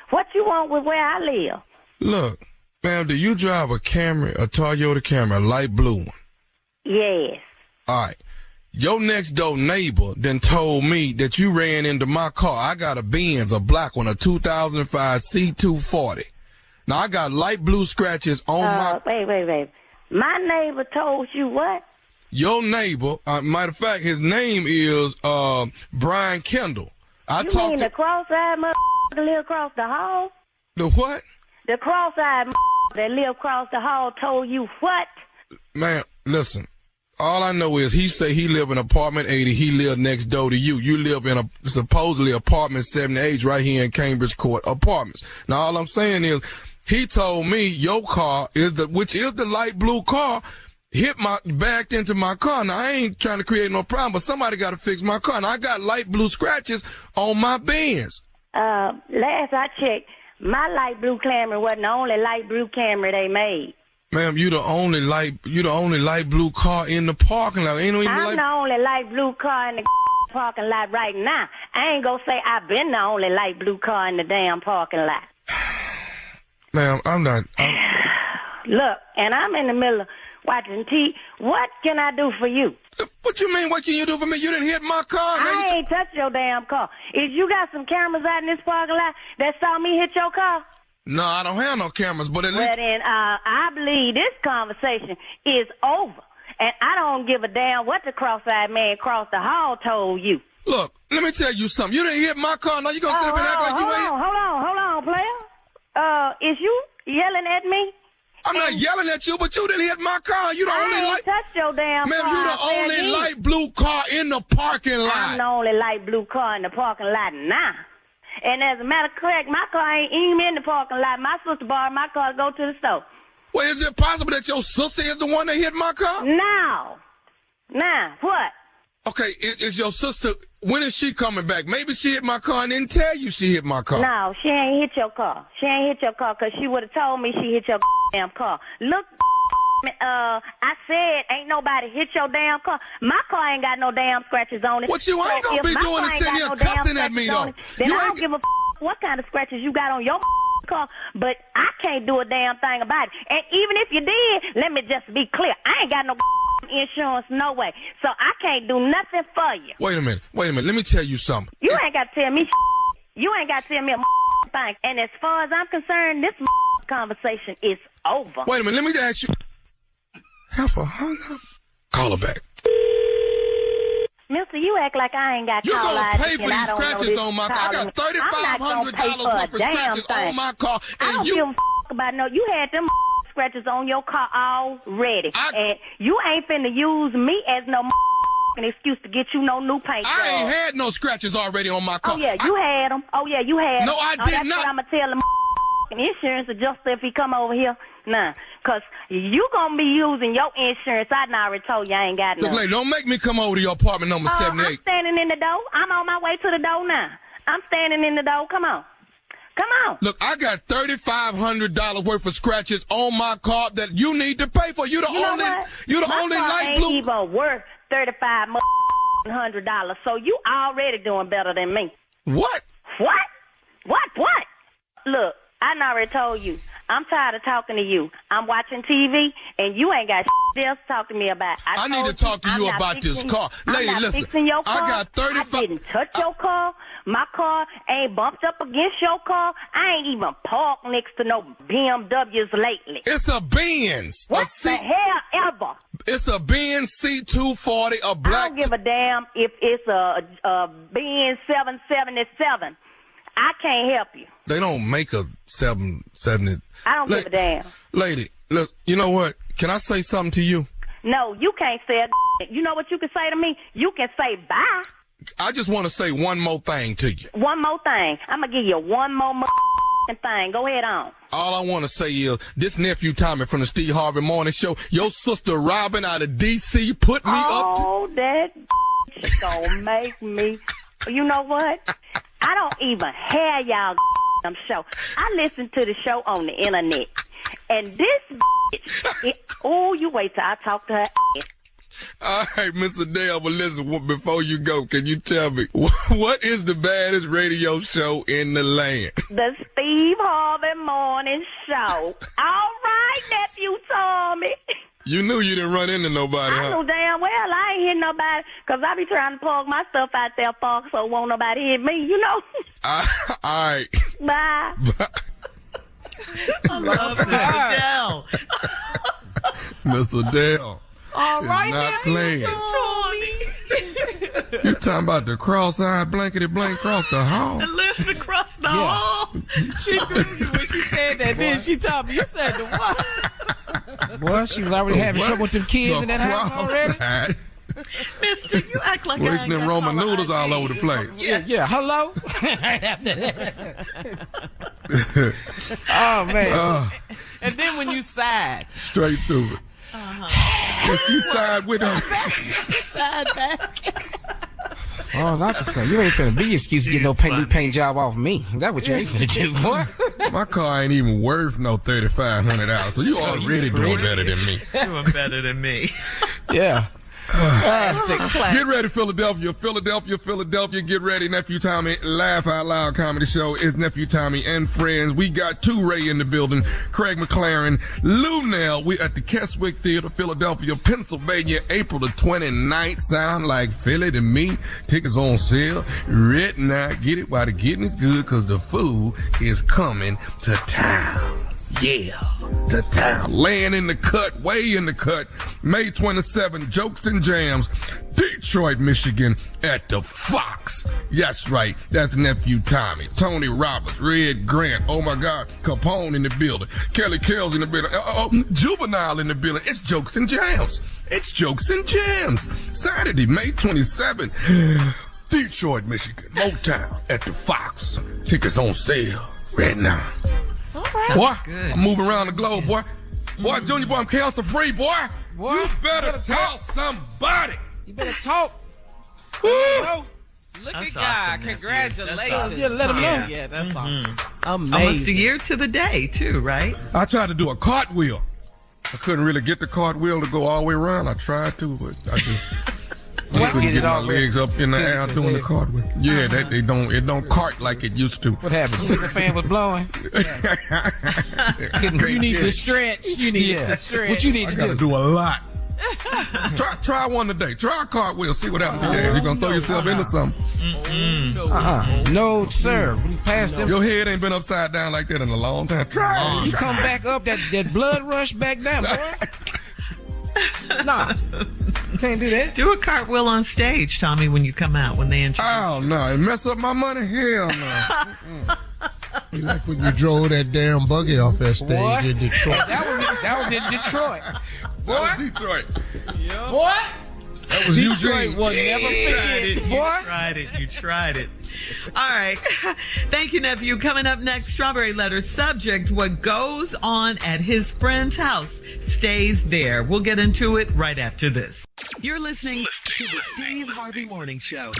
What you want with where I live? Look, ma'am, do you drive a Camry, a Toyota Camry, a light blue one? Yes. All right. Your next door neighbor then told me that you ran into my car. I got a Benz, a black one, a 2005 C240. Now, I got light blue scratches on my... Wait. My neighbor told you what? Your neighbor, matter of fact, his name is Brian Kendall. You mean the cross-eyed that live across the hall? The what? The cross-eyed that live across the hall told you what? Man, listen. All I know is he say he live in apartment 80. He live next door to you. You live in supposedly apartment 78 right here in Cambridge Court Apartments. Now, all I'm saying is he told me your car which is the light blue car, backed into my car. Now, I ain't trying to create no problem, but somebody got to fix my car. Now, I got light blue scratches on my Benz. Last I checked, my light blue Camry wasn't the only light blue Camry they made. Ma'am, you the only light blue car in the parking lot. I'm the only light blue car in the parking lot right now. I ain't gonna say I've been the only light blue car in the damn parking lot. Ma'am, I'm not. Look, and I'm in the middle of watching TV. What can I do for you? What you mean, what can you do for me? You didn't hit my car. I ain't touched your damn car. If you got some cameras out in this parking lot that saw me hit your car? No, I don't have no cameras, but at least... Well, then, I believe this conversation is over. And I don't give a damn what the cross-eyed man across the hall told you. Look, let me tell you something. You didn't hit my car. Now you gonna sit up and act like you ain't... Hold on, player. Is you yelling at me? I'm not yelling at you, but you didn't hit my car. You the only I ain't touched your damn car. Ma'am, you the only light blue car in the parking lot. I'm the only light blue car in the parking lot now. And as a matter of fact, my car ain't even in the parking lot. My sister borrowed my car to go to the store. Well, is it possible that your sister is the one that hit my car? No. Now, what? Okay, is your sister, when is she coming back? Maybe she hit my car and didn't tell you she hit my car. No, she ain't hit your car. She ain't hit your car because she would have told me she hit your damn car. Look, I said ain't nobody hit your damn car. My car ain't got no damn scratches on it. What you ain't gonna be doing is sitting here cussing at me, though. Then I don't give a what kind of scratches you got on your car, but I can't do a damn thing about it. And even if you did, let me just be clear. I ain't got no insurance, no way. So I can't do nothing for you. Wait a minute. Let me tell you something. You ain't got to tell me You ain't got to tell me a thing. And as far as I'm concerned, this conversation is over. Wait a minute. Let me ask you. Heifer hung up. Call her back. Mister, you act like I ain't got you call gonna pay for these scratches on my car. I got $3,500 worth of scratches on my car. And I don't give a about no. You had them scratches on your car already. And you ain't finna use me as no an excuse to get you no new paint. I ain't had no scratches already on my car. Oh, yeah, you had them. Oh, yeah, you had them. No, I did that's not. What I'm going to tell the insurance adjuster if he come over here. Nah, because you going to be using your insurance. I done already told you I ain't got none. Look, lady, don't make me come over to your apartment number 78. I'm standing in the door. I'm on my way to the door now. I'm standing in the door. Come on. Come on. Look, I got $3,500 worth of scratches on my car that you need to pay for. You the only light blue. Ain't even worth $3,500. So you already doing better than me. What? What? Look, I done already told you. I'm tired of talking to you. I'm watching TV, and you ain't got shit else to talk to me about. I need to talk to you about this car. Lady, listen, your car. I got 35. I didn't touch your car. My car ain't bumped up against your car. I ain't even parked next to no BMWs lately. It's a Benz. What the hell ever? It's a Benz C240, a black. I don't give a damn if it's a Benz 777. I can't help you. They don't make a 770. I don't give a damn. Lady, look, you know what? Can I say something to you? No, you can't say a You know what you can say to me? You can say bye. I just want to say one more thing to you. One more thing. I'm going to give you one more thing. Go ahead on. All I want to say is, this nephew Tommy from the Steve Harvey Morning Show, your sister Robin out of D.C. put me up to... Oh, that gonna make me... You know what? I don't even have y'all show. I listen to the show on the internet. And this bitch... you wait till I talk to her All right, Mr. Dale, but listen, before you go, can you tell me, what is the baddest radio show in the land? The Steve Harvey Morning Show. All right, nephew Tommy. You knew you didn't run into nobody, I knew damn well I ain't hit nobody, because I be trying to park my stuff out there, park, so won't nobody hit me, you know? All right. Bye. I love Mr. Dell. Mr. Dell. All right, not playing. You talking about the cross-eyed blankety blank across the hall? It lives across the hall. She knew when she said that, then she told me. You said the what? Boy, she was already having trouble with them kids in that house already. Mister, you act like wasting them Roman noodles all over the place. Yeah. Hello. Right after that. Oh man. And then when you sighed, straight stupid. And she sighed with her. Sighed back. All I can say, you ain't finna be excuse to get no paint job off me. That's what you ain't finna do, boy. My car ain't even worth no $3,500, so you already doing better than me. Doing better than me. Yeah. Get ready, Philadelphia. Philadelphia, get ready. Nephew Tommy, Laugh Out Loud Comedy Show. It's Nephew Tommy and friends. We got two Ray in the building. Craig McLaren, Lou Nell. We at the Keswick Theater, Philadelphia, Pennsylvania, April the 29th. Sound like Philly to me. Tickets on sale right now. Get it while the getting is good, because the food is coming to town. Yeah, to town. Laying in the cut, way in the cut. May 27, Jokes and Jams, Detroit, Michigan, at the Fox. Yes, right. That's Nephew Tommy, Tony Roberts, Red Grant. Oh my God, Capone in the building. Kelly Kells in the building. Juvenile in the building. It's Jokes and Jams. It's Jokes and Jams. Saturday, May 27, Detroit, Michigan, Motown, at the Fox. Tickets on sale right now. Right. Boy, I'm moving around the globe, boy. Boy, Junior boy, I'm cancer free, boy. You better tell somebody. You better talk. Look at God. Congratulations. Yeah, let him know. Yeah, that's awesome. Amazing. Almost a year to the day, too, right? I tried to do a cartwheel. I couldn't really get the cartwheel to go all the way around. I tried to, but I just couldn't get my legs up in the air doing the cartwheel. Yeah, it don't cart like it used to. What happened? Ceiling fan was blowing. You need to stretch. What you need to do? I gotta do a lot. Try one today. Try a cartwheel. See what happens. Yeah, you're gonna throw yourself into something. No, sir. Past them. Your head ain't been upside down like that in a long time. Try. You come back up, that blood rush back down, boy. Nah, can't do that. Do a cartwheel on stage, Tommy, when you come out, when they introduce you. Oh, no. It mess up my money? Hell no. You like when you drove that damn buggy off that stage in Detroit. That was in Detroit. Boy. That was Detroit. Boy. That was Detroit Eugene. will never forget. You tried it. All right. Thank you, nephew. Coming up next, Strawberry Letter. Subject, what goes on at his friend's house stays there. We'll get into it right after this. You're listening to the Steve Harvey Morning Show.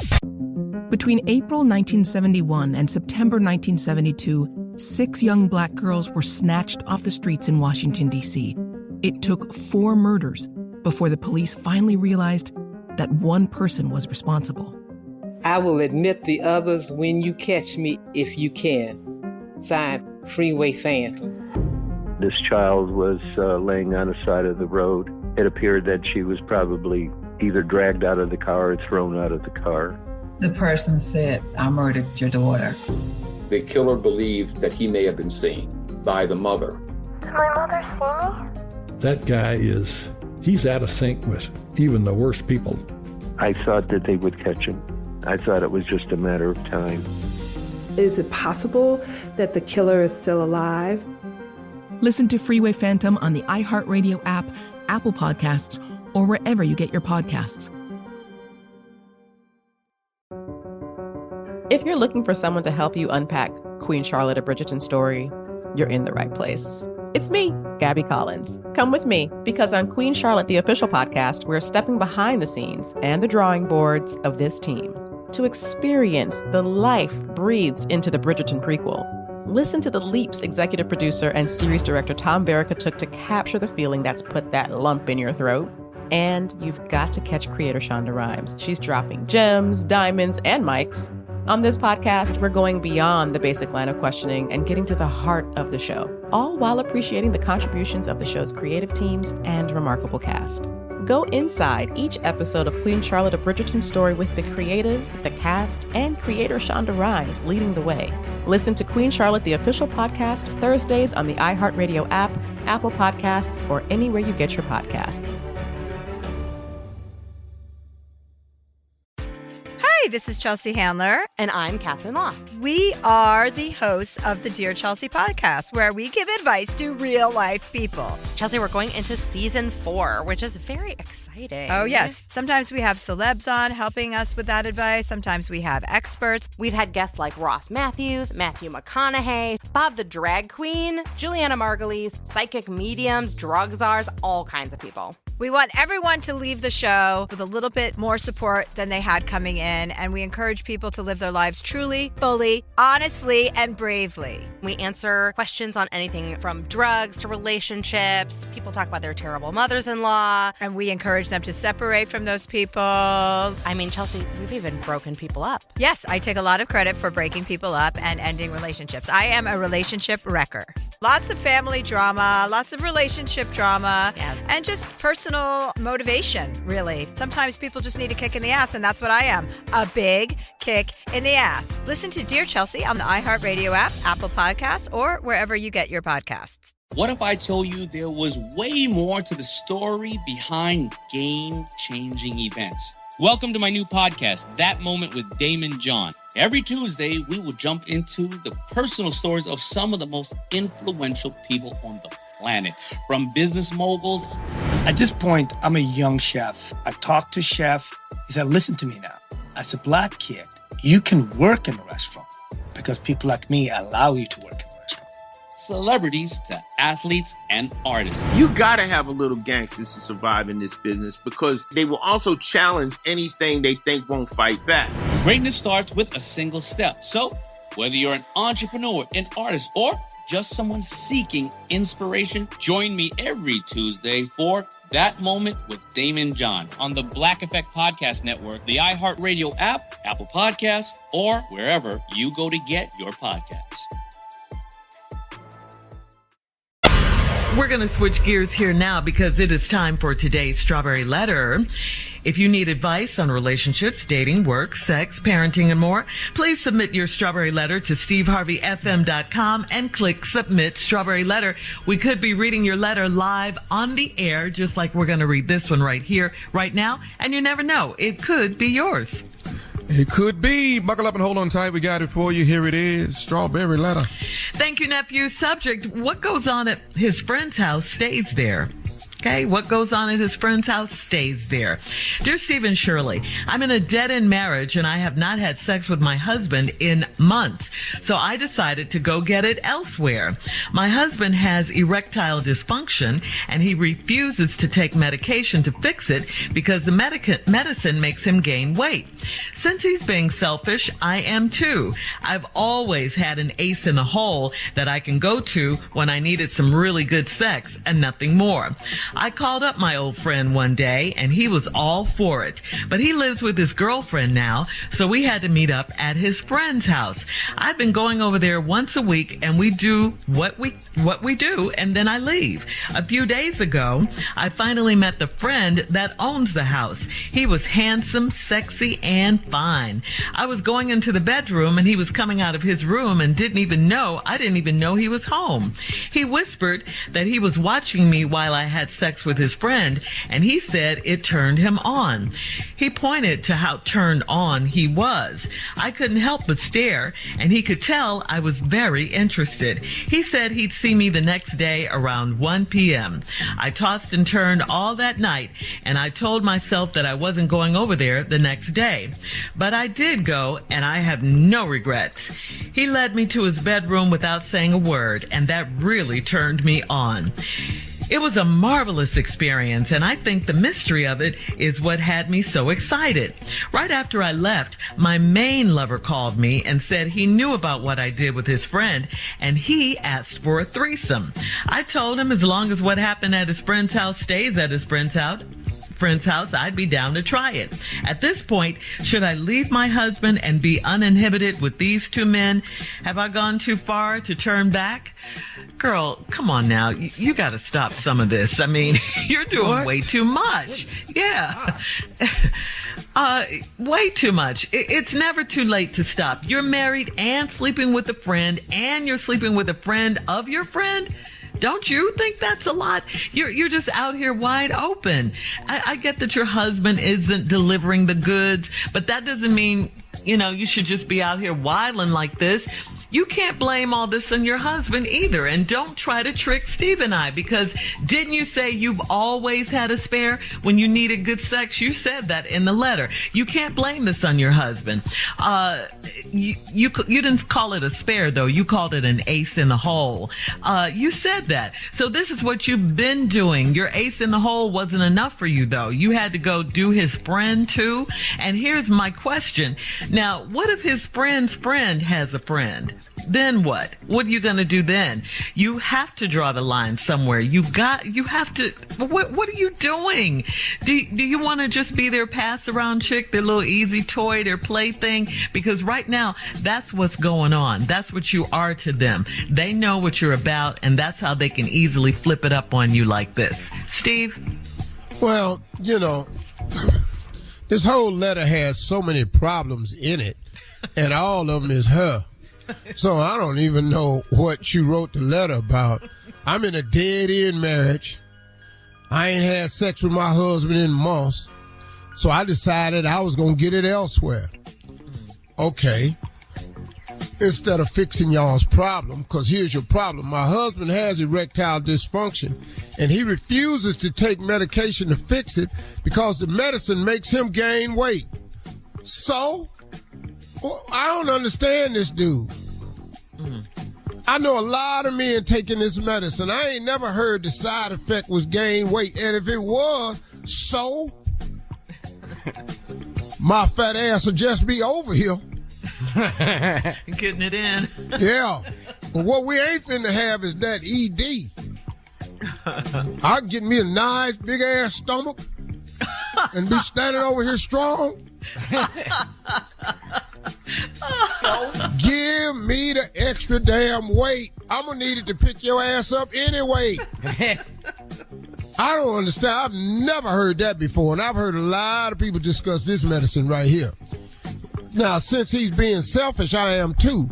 Between April 1971 and September 1972, 6 young black girls were snatched off the streets in Washington, D.C. It took 4 murders before the police finally realized that one person was responsible. I will admit the others when you catch me if you can. Signed, Freeway Phantom. This child was laying on the side of the road. It appeared that she was probably either dragged out of the car or thrown out of the car. The person said, I murdered your daughter. The killer believed that he may have been seen by the mother. Did my mother see me? That guy he's out of sync with even the worst people. I thought that they would catch him. I thought it was just a matter of time. Is it possible that the killer is still alive? Listen to Freeway Phantom on the iHeartRadio app, Apple Podcasts, or wherever you get your podcasts. If you're looking for someone to help you unpack Queen Charlotte of Bridgerton's story, you're in the right place. It's me, Gabby Collins. Come with me, because on Queen Charlotte, the official podcast, we're stepping behind the scenes and the drawing boards of this team to experience the life breathed into the Bridgerton prequel. Listen to the leaps executive producer and series director Tom Verica took to capture the feeling that's put that lump in your throat. And you've got to catch creator Shonda Rhimes. She's dropping gems, diamonds, and mics. On this podcast, we're going beyond the basic line of questioning and getting to the heart of the show, all while appreciating the contributions of the show's creative teams and remarkable cast. Go inside each episode of Queen Charlotte of Bridgerton's story with the creatives, the cast, and creator Shonda Rhimes leading the way. Listen to Queen Charlotte, the official podcast, Thursdays on the iHeartRadio app, Apple Podcasts, or anywhere you get your podcasts. Hi, this is Chelsea Handler. And I'm Catherine Law. We are the hosts of the Dear Chelsea podcast, where we give advice to real-life people. Chelsea, we're going into season 4, which is very exciting. Oh, yes. Sometimes we have celebs on helping us with that advice. Sometimes we have experts. We've had guests like Ross Matthews, Matthew McConaughey, Bob the Drag Queen, Juliana Margulies, psychic mediums, drug czars, all kinds of people. We want everyone to leave the show with a little bit more support than they had coming in, and we encourage people to live their lives truly, fully, honestly, and bravely. We answer questions on anything from drugs to relationships. People talk about their terrible mothers-in-law. And we encourage them to separate from those people. I mean, Chelsea, we've even broken people up. Yes, I take a lot of credit for breaking people up and ending relationships. I am a relationship wrecker. Lots of family drama, lots of relationship drama, yes, and just personal motivation, really. Sometimes people just need a kick in the ass, and that's what I am, a big kick in the ass. Listen to Dear Chelsea on the iHeartRadio app, Apple Podcasts, or wherever you get your podcasts. What if I told you there was way more to the story behind game-changing events? Welcome to my new podcast, That Moment with Damon John. Every Tuesday, we will jump into the personal stories of some of the most influential people on the planet, from business moguls. At this point, I'm a young chef. I talked to chef. He said, listen to me now. As a black kid, you can work in a restaurant because people like me allow you to work in a restaurant. Celebrities to athletes and artists. You gotta have a little gangsters to survive in this business, because they will also challenge anything they think won't fight back. Greatness starts with a single step. So whether you're an entrepreneur, an artist, or just someone seeking inspiration, join me every Tuesday for That Moment with Damon John on the Black Effect Podcast Network, the iHeartRadio app, Apple Podcasts, or wherever you go to get your podcasts. We're going to switch gears here now because it is time for today's Strawberry Letter. If you need advice on relationships, dating, work, sex, parenting, and more, please submit your Strawberry Letter to steveharveyfm.com and click Submit Strawberry Letter. We could be reading your letter live on the air, just like we're going to read this one right here, right now. And you never know, it could be yours. It could be. Buckle up and hold on tight. We got it for you. Here it is. Strawberry Letter. Thank you, nephew. Subject, what goes on at his friend's house stays there. Okay, what goes on at his friend's house stays there. Dear Steve and Shirley, I'm in a dead-end marriage and I have not had sex with my husband in months. So I decided to go get it elsewhere. My husband has erectile dysfunction and he refuses to take medication to fix it because the medicine makes him gain weight. Since he's being selfish, I am too. I've always had an ace in the hole that I can go to when I needed some really good sex and nothing more. I called up my old friend one day and he was all for it, but he lives with his girlfriend now, so we had to meet up at his friend's house. I've been going over there once a week and we do what we do and then I leave. A few days ago, I finally met the friend that owns the house. He was handsome, sexy, and fine. I was going into the bedroom and he was coming out of his room and I didn't even know he was home. He whispered that he was watching me while I had sex with his friend, and he said it turned him on. He pointed to how turned on he was. I couldn't help but stare, and he could tell I was very interested. He said he'd see me the next day around 1 p.m. I tossed and turned all that night, and I told myself that I wasn't going over there the next day. But I did go, and I have no regrets. He led me to his bedroom without saying a word, and that really turned me on. It was a marvelous experience, and I think the mystery of it is what had me so excited. Right after I left, my main lover called me and said he knew about what I did with his friend, and he asked for a threesome. I told him as long as what happened at his friend's house stays at his friend's house, I'd be down to try it. At this point, should I leave my husband and be uninhibited with these two men? Have I gone too far to turn back? Girl, come on now. You got to stop some of this. I mean, you're doing way too much. Yeah. Way too much. It's never too late to stop. You're married and sleeping with a friend, and you're sleeping with a friend of your friend. Don't you think that's a lot? You're just out here wide open. I get that your husband isn't delivering the goods, but that doesn't mean, you should just be out here wilding like this. You can't blame all this on your husband either. And don't try to trick Steve and I, because didn't you say you've always had a spare when you needed good sex? You said that in the letter. You can't blame this on your husband. You didn't call it a spare, though. You called it an ace in the hole. You said that. So this is what you've been doing. Your ace in the hole wasn't enough for you, though. You had to go do his friend, too. And here's my question. Now, what if his friend's friend has a friend? Then what? What are you going to do then? You have to draw the line somewhere. You have to, what are you doing? Do you want to just be their pass around chick, their little easy toy, their plaything? Because right now, that's what's going on. That's what you are to them. They know what you're about, and that's how they can easily flip it up on you like this. Steve? Well, this whole letter has so many problems in it, and all of them is her. So I don't even know what you wrote the letter about. I'm in a dead-end marriage. I ain't had sex with my husband in months. So I decided I was going to get it elsewhere. Okay. Instead of fixing y'all's problem, because here's your problem. My husband has erectile dysfunction, and he refuses to take medication to fix it because the medicine makes him gain weight. So, I don't understand this dude. I know a lot of men taking this medicine. I ain't never heard the side effect was gain weight. And if it was, so my fat ass will just be over here. Getting it in. Yeah. But what we ain't finna have is that ED. I can get me a nice big ass stomach and be standing over here strong. So give me the extra damn weight. I'm gonna need it to pick your ass up anyway. I don't understand. I've never heard that before, and I've heard a lot of people discuss this medicine right here. Now, since he's being selfish, I am too.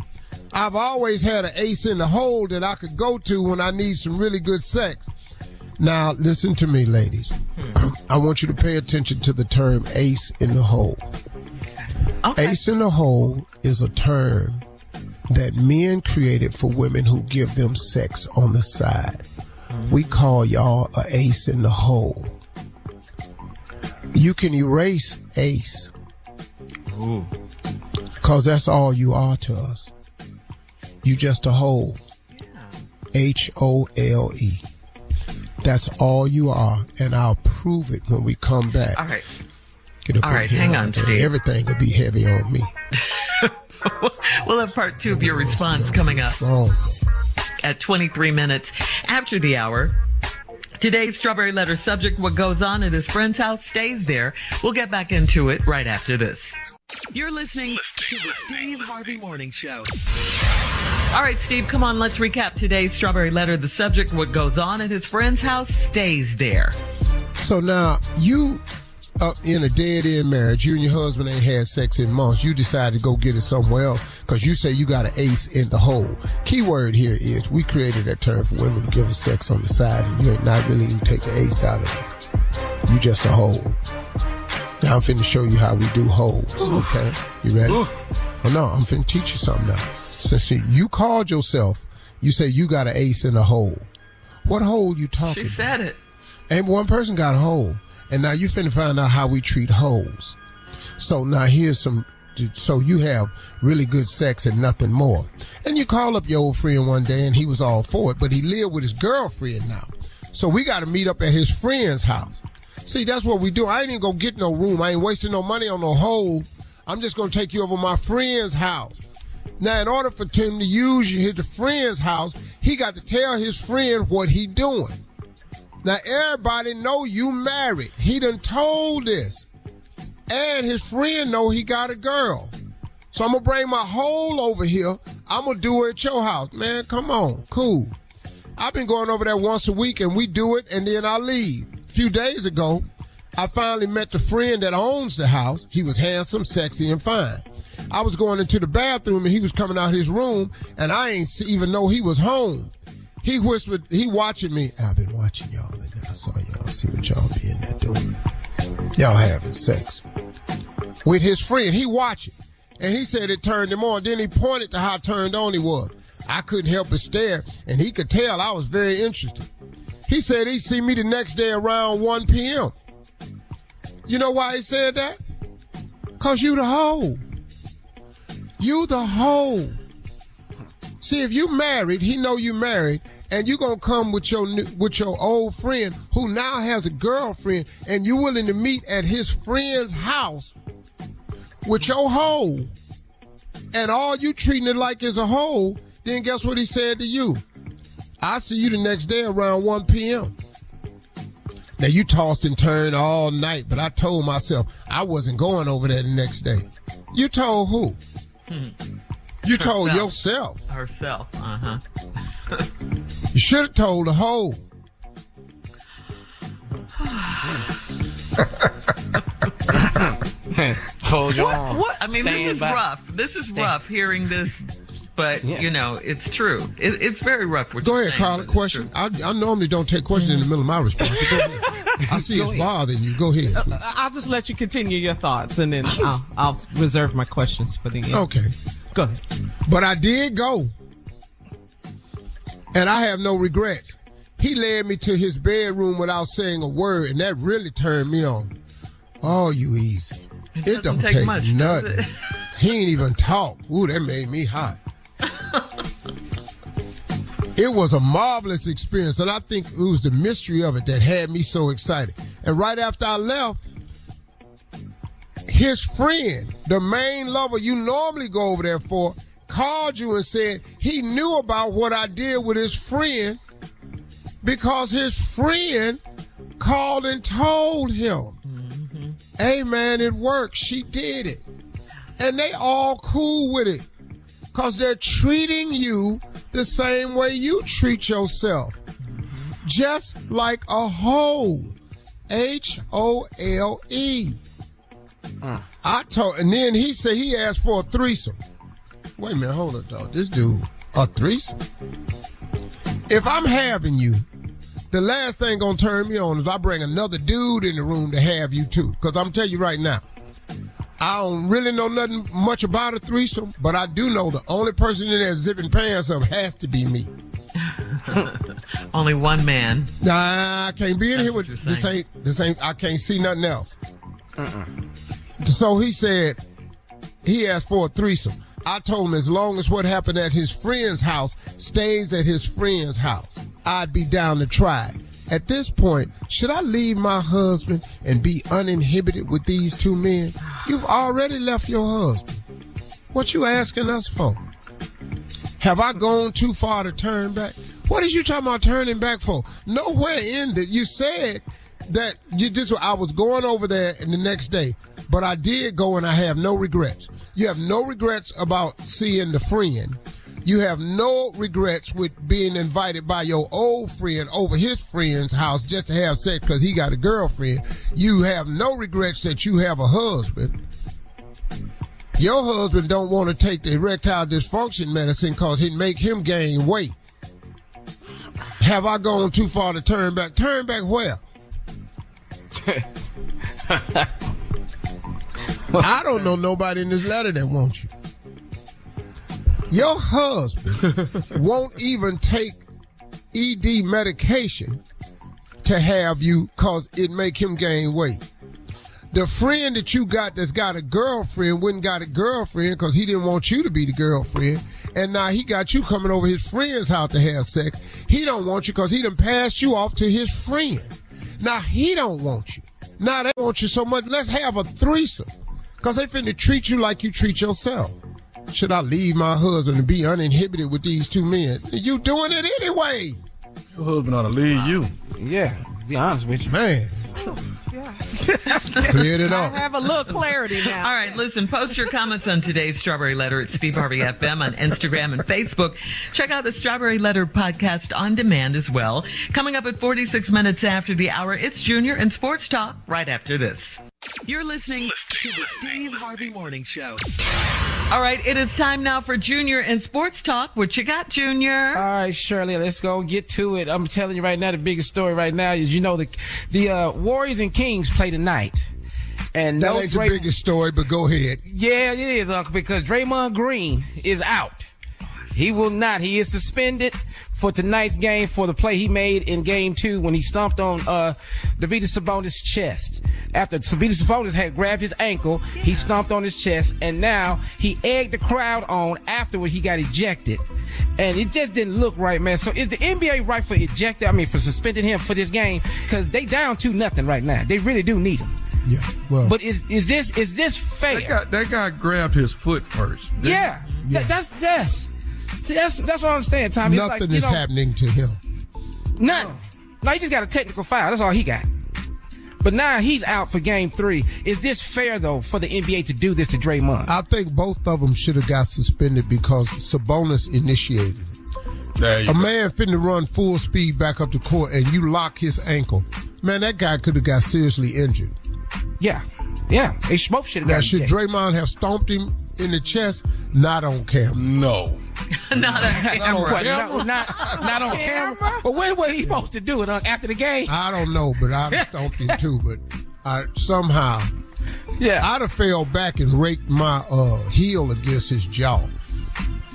I've always had an ace in the hole that I could go to when I need some really good sex. Now, listen to me, ladies. I want you to pay attention to the term ace in the hole. Okay. Ace in the hole is a term that men created for women who give them sex on the side. We call y'all a ace in the hole. You can erase ace. Ooh. Because that's all you are to us. You just a hole. H-O-L-E. That's all you are, and I'll prove it when we come back. All right. Get up all right, hang on, Steve. Everything will be heavy on me. We'll have part 2 of your response coming up at 23 minutes after the hour. Today's Strawberry Letter subject, what goes on at his friend's house stays there. We'll get back into it right after this. You're listening to the Steve Harvey Morning Show. All right, Steve, come on. Let's recap today's Strawberry Letter. The subject, what goes on at his friend's house stays there. So now you in a dead-end marriage. You and your husband ain't had sex in months. You decide to go get it somewhere else because you say you got an ace in the hole. Key word here is we created that term for women to give us sex on the side, and you ain't not really even take the ace out of it. You just a hole. Now I'm finna show you how we do holes. Okay, you ready? Oh no, I'm finna teach you something now. Since you called yourself, you say you got an ace in a hole. What hole you talking about? She said it. Ain't one person got a hole. And now you finna find out how we treat holes. So now here's some, so you have really good sex and nothing more. And you call up your old friend one day and he was all for it, but he lived with his girlfriend now. So we got to meet up at his friend's house. See, that's what we do. I ain't even gonna get no room. I ain't wasting no money on no hole. I'm just gonna take you over my friend's house. Now, in order for Tim to use his friend's house, he got to tell his friend what he doing. Now, everybody know you married. He done told this. And his friend know he got a girl. So I'm going to bring my hole over here. I'm going to do it at your house. Man, come on. Cool. I've been going over there once a week, and we do it, and then I leave. A few days ago, I finally met the friend that owns the house. He was handsome, sexy, and fine. I was going into the bathroom, and he was coming out his room, and I ain't even know he was home. He whispered, he watching me. I've been watching y'all, and I saw y'all. See what y'all be in there doing. Y'all having sex. With his friend, he watching. And he said it turned him on. Then he pointed to how turned on he was. I couldn't help but stare, and he could tell I was very interested. He said he'd see me the next day around 1 p.m. You know why he said that? Because you the hoe. You the hoe. See, if you married, he know you married, and you gonna come with your old friend who now has a girlfriend, and you willing to meet at his friend's house with your hoe, and all you treating it like is a hoe, then guess what he said to you? I see you the next day around 1 p.m. Now, you tossed and turned all night, but I told myself I wasn't going over there the next day. You told who? You told yourself. Herself, uh-huh. You should have told the hoe. Hold your arm. What? I mean, this is rough. This is rough hearing this, but, you know, it's true. It's very rough. Go ahead, Carla. Question. I normally don't take questions in the middle of my response. Go ahead. I see it's bothering you. Go ahead. I'll just let you continue your thoughts, and then I'll reserve my questions for the end. Okay. Go ahead. But I did go, and I have no regrets. He led me to his bedroom without saying a word, and that really turned me on. Oh, you easy. It don't take much, nothing. He ain't even talk. Ooh, that made me hot. It was a marvelous experience, and I think it was the mystery of it that had me so excited. And right after I left, his friend, the main lover you normally go over there for, called you and said he knew about what I did with his friend because his friend called and told him. Mm-hmm. Hey, man, it worked. She did it. And they all cool with it because they're treating you the same way you treat yourself. Mm-hmm. Just like a hoe. H-O-L-E. I told, and then he said he asked for a threesome. Wait a minute, hold up, dog. This dude, a threesome? If I'm having you, the last thing gonna turn me on is I bring another dude in the room to have you too. Because I'm telling you right now, I don't really know nothing much about a threesome, but I do know the only person in there zipping pants up has to be me. Only one man. Nah, I can't be in here with this ain't. I can't see nothing else. So he said he asked for a threesome. I told him as long as what happened at his friend's house stays at his friend's house, I'd be down to try. At this point, should I leave my husband and be uninhibited with these two men? You've already left your husband. What you asking us for? Have I gone too far to turn back? What is you talking about turning back for? Nowhere in that you said that you just. I was going over there and the next day, but I did go and I have no regrets. You have no regrets about seeing the friend. You have no regrets with being invited by your old friend over his friend's house just to have sex because he got a girlfriend. You have no regrets that you have a husband. Your husband don't want to take the erectile dysfunction medicine because it make him gain weight. Have I gone too far to turn back? Turn back where? I don't know nobody in this letter that wants you. Your husband won't even take ED medication to have you because it make him gain weight. The friend that you got that's got a girlfriend wouldn't got a girlfriend because he didn't want you to be the girlfriend. And now he got you coming over his friend's house to have sex. He don't want you because he done passed you off to his friend. Now he don't want you. Now they want you so much. Let's have a threesome because they finna treat you like you treat yourself. Should I leave my husband and be uninhibited with these two men? You doing it anyway. Your husband ought to leave you. Yeah, to be honest with you. Man. Cleared it up. I have a little clarity now. All right, listen, post your comments on today's Strawberry Letter at Steve Harvey FM on Instagram and Facebook. Check out the Strawberry Letter podcast on demand as well. Coming up at 46 minutes after the hour, it's Junior and Sports Talk right after this. You're listening to the Steve Harvey Morning Show. All right, it is time now for Junior and Sports Talk. What you got, Junior? All right, Shirley, let's go get to it. I'm telling you right now, the biggest story right now is, you know, the Warriors and Kings play tonight. And that ain't the biggest story, but go ahead. Yeah, it is, Uncle, because Draymond Green is out. He will not. He is suspended for tonight's game for the play he made in Game 2 when he stomped on Domantas Sabonis' chest. After Domantas Sabonis had grabbed his ankle, he stomped on his chest, and now he egged the crowd on afterward. He got ejected. And it just didn't look right, man. So is the NBA right for for suspending him for this game? Because they down 2-0 right now. They really do need him. Yeah, well. But is this fair? That guy grabbed his foot first. Yeah. That's what I understand, Tommy. Nothing is happening to him. Nothing. No, he just got a technical foul. That's all he got. But now he's out for Game 3. Is this fair, though, for the NBA to do this to Draymond? I think both of them should have got suspended because Sabonis initiated it. A man finna run full speed back up the court and you lock his ankle. Man, that guy could have got seriously injured. Yeah. Yeah. They both should have got Now, should Draymond have stomped him in the chest? Not on camera. No. Not on camera. Not on camera. But when was he supposed to do it? After the game? I don't know, but I've stomped him too. But somehow, I'd have fell back and raked my heel against his jaw.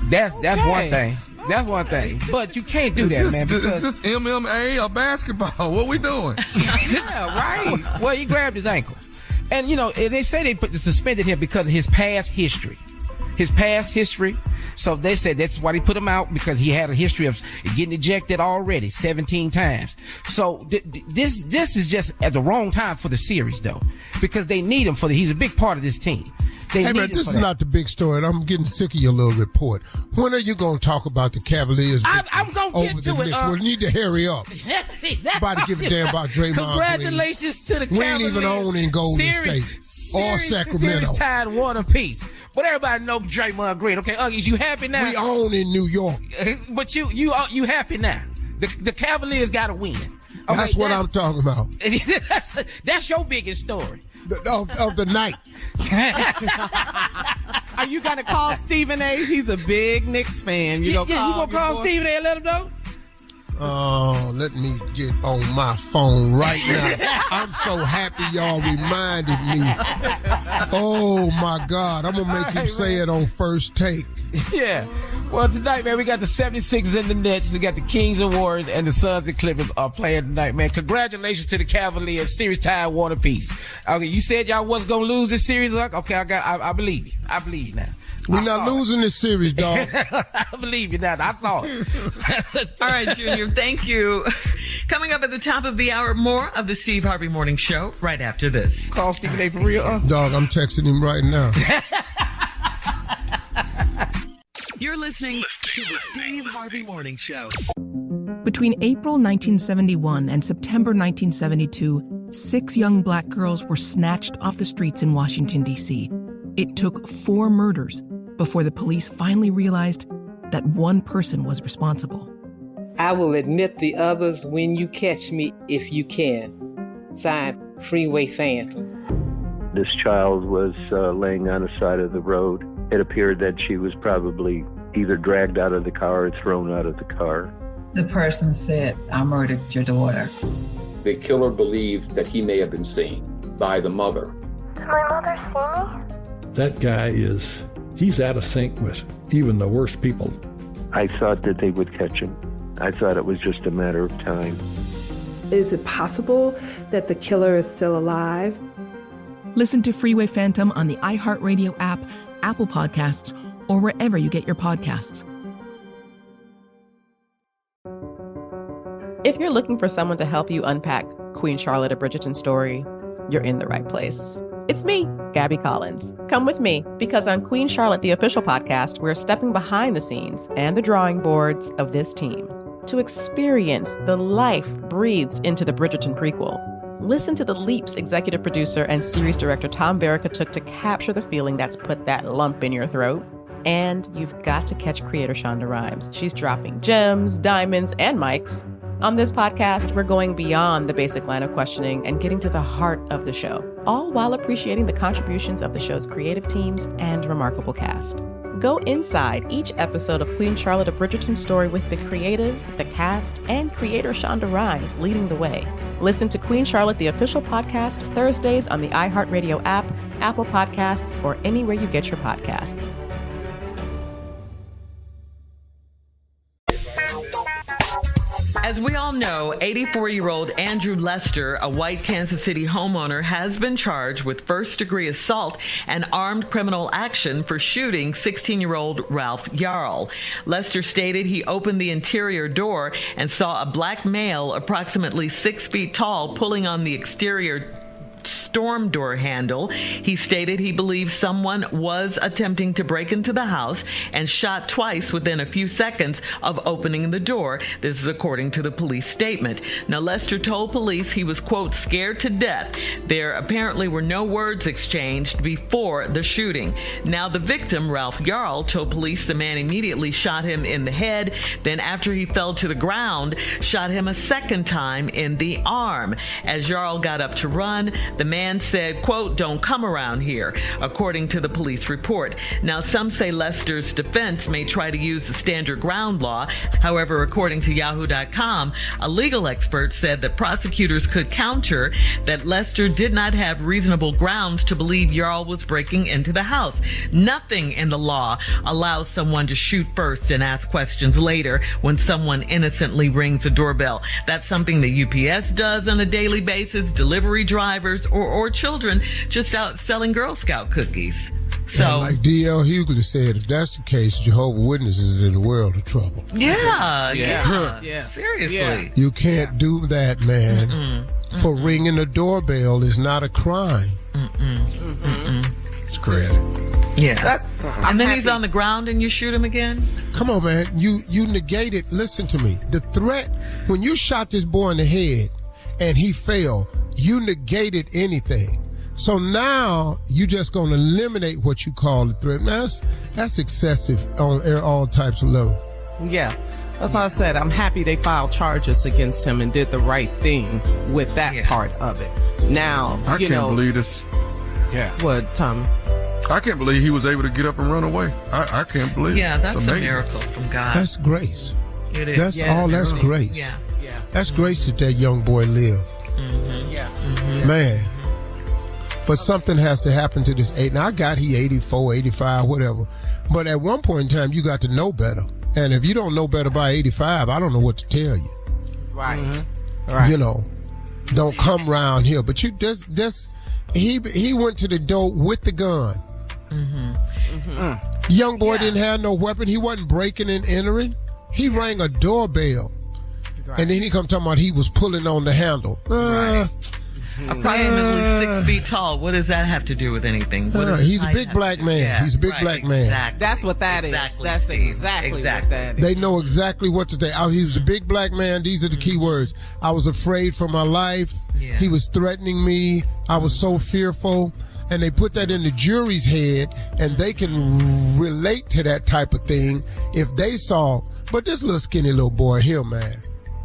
That's one thing. That's one thing. But you can't do that, man. Is this MMA or basketball? What we doing? Yeah, right. Well, he grabbed his ankle. And, you know, they say they suspended him because of his past history. So they said that's why they put him out, because he had a history of getting ejected already 17 times. So this is just at the wrong time for the series, though, because they need him he's a big part of this team. Hey, man, this is not the big story, and I'm getting sick of your little report. When are you going to talk about the Cavaliers I'm going to get to it. Well, you need to hurry up. That's it. Nobody give a damn about Draymond Congratulations Green. to the Cavaliers. We ain't even on in Golden State or Sacramento. Series tied one apiece. But everybody know Draymond Green. Okay, Uggies, you happy now? We own in New York. But you happy now. The Cavaliers got to win. Okay, that's what I'm talking about. That's your biggest story. Of the night. Are you going to call Stephen A? He's a big Knicks fan. You going to call Stephen A and let him know? Oh, let me get on my phone right now. I'm so happy y'all reminded me. Oh, my God. I'm going to make him say it on first take. Yeah. Well, tonight, man, we got the 76ers and the Nets. We got the Kings and Warriors, and the Suns and Clippers are playing tonight, man. Congratulations to the Cavaliers. Series tied 1 apiece. Okay, you said y'all wasn't going to lose this series. Okay, I believe you. I believe you now. We're not losing this series, dog. I believe you now. I saw it. All right, Junior, thank you. Coming up at the top of the hour, more of the Steve Harvey Morning Show right after this. Call Stephen A. for real. Dog, I'm texting him right now. You're listening to the Steve Harvey Morning Show. Between April 1971 and September 1972, 6 young black girls were snatched off the streets in Washington, D.C. It took 4 murders before the police finally realized that one person was responsible. I will admit the others when you catch me if you can. Signed, Freeway Phantom. This child was laying on the side of the road. It appeared that she was probably either dragged out of the car or thrown out of the car. The person said, I murdered your daughter. The killer believed that he may have been seen by the mother. Did my mother see me? That guy he's out of sync with even the worst people. I thought that they would catch him. I thought it was just a matter of time. Is it possible that the killer is still alive? Listen to Freeway Phantom on the iHeartRadio app, Apple Podcasts, or wherever you get your podcasts. If you're looking for someone to help you unpack Queen Charlotte of Bridgerton's story, you're in the right place. It's me, Gabby Collins. Come with me, because on Queen Charlotte, the official podcast, we're stepping behind the scenes and the drawing boards of this team to experience the life breathed into the Bridgerton prequel. Listen to the leaps executive producer and series director Tom Verica took to capture the feeling that's put that lump in your throat. And you've got to catch creator Shonda Rhimes. She's dropping gems, diamonds, and mics. On this podcast, we're going beyond the basic line of questioning and getting to the heart of the show, all while appreciating the contributions of the show's creative teams and remarkable cast. Go inside each episode of Queen Charlotte of Bridgerton's story with the creatives, the cast, and creator Shonda Rhimes leading the way. Listen to Queen Charlotte, the official podcast, Thursdays on the iHeartRadio app, Apple Podcasts, or anywhere you get your podcasts. As we all know, 84-year-old Andrew Lester, a white Kansas City homeowner, has been charged with first-degree assault and armed criminal action for shooting 16-year-old Ralph Yarl. Lester stated he opened the interior door and saw a black male approximately 6 feet tall pulling on the exterior storm door handle. He stated he believes someone was attempting to break into the house and shot twice within a few seconds of opening the door. This is according to the police statement. Now, Lester told police he was, quote, scared to death. There apparently were no words exchanged before the shooting. Now, the victim, Ralph Yarl, told police the man immediately shot him in the head. Then after he fell to the ground, shot him a second time in the arm. As Yarl got up to run, the man said, quote, don't come around here, according to the police report. Now, some say Lester's defense may try to use the standard ground law. However, according to Yahoo.com, a legal expert said that prosecutors could counter that Lester did not have reasonable grounds to believe Yarl was breaking into the house. Nothing in the law allows someone to shoot first and ask questions later when someone innocently rings a doorbell. That's something the UPS does on a daily basis, delivery drivers, or children just out selling Girl Scout cookies. So, and like D.L. Hughley said, if that's the case, Jehovah's Witnesses is in a world of trouble. Yeah. Seriously. Yeah. You can't do that, man. For ringing a doorbell is not a crime. It's crazy. Yeah. And then he's on the ground and you shoot him again? Come on, man. You negated, listen to me. The threat, when you shot this boy in the head and he fell, you negated anything. So now you're just going to eliminate what you call the threat. Now, that's excessive on all types of levels. Yeah. That's what I said. I'm happy they filed charges against him and did the right thing with that part of it. Now, I can't believe this. Yeah. What, Tommy? I can't believe he was able to get up and run away. I can't believe it. Yeah, that's it's a amazing. miracle from God. That's grace. It is. That's grace. Yeah. That's grace that young boy lived. Man. But something has to happen to this age. Now, I got he 84, 85, whatever. But at one point in time, you got to know better. And if you don't know better by 85, I don't know what to tell you. Right. You know, don't come around here. But he went to the door with the gun. Young boy didn't have no weapon. He wasn't breaking and entering. He rang a doorbell. Right. And then he come talking about he was pulling on the handle. Approximately 6 feet tall. What does that have to do with anything? He's a big black man. Yeah, he's a big black man. Exactly. That's what that is. That's exactly what that is. They know exactly what to say. He was a big black man. These are the key words. I was afraid for my life. Yeah. He was threatening me. I was so fearful. And they put that in the jury's head, and they can relate to that type of thing if they saw. But this little skinny little boy here, man.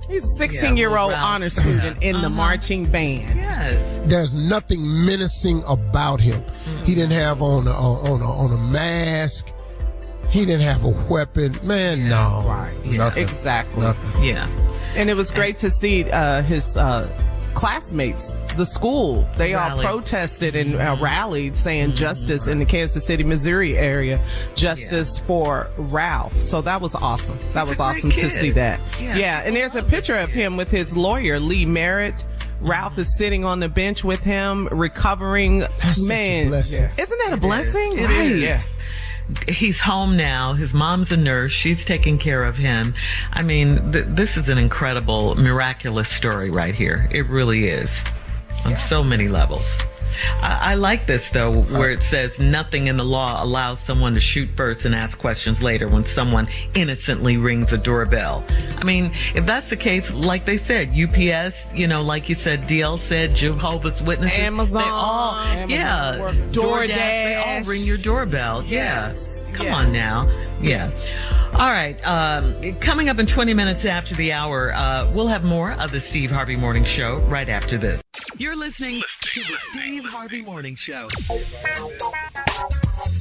He's a 16-year-old honor student in the marching band. Yes. There's nothing menacing about him. He didn't have on a mask. He didn't have a weapon. Man, no. Right. Nothing. Exactly. Nothing. Yeah. And it was great to see his classmates, the school, they all protested and rallied saying justice in the Kansas City, Missouri area, justice for Ralph. So that was awesome. That was awesome to see that. Yeah. And there's a picture of him with his lawyer, Lee Merritt. Ralph is sitting on the bench with him, recovering. That's Man, such a blessing. Isn't that a blessing? It is. Yeah. He's home now. His mom's a nurse. She's taking care of him. I mean, this is an incredible, miraculous story right here. It really is on so many levels. I like this, though, where it says nothing in the law allows someone to shoot first and ask questions later when someone innocently rings a doorbell. I mean, if that's the case, like they said, UPS, like you said, DL said, Jehovah's Witnesses. Amazon. They all, DoorDash. They all ring your doorbell. Yes. Come on now. Yeah. All right. Coming up in 20 minutes after the hour, we'll have more of the Steve Harvey Morning Show right after this. You're listening to the Steve Harvey Morning Show.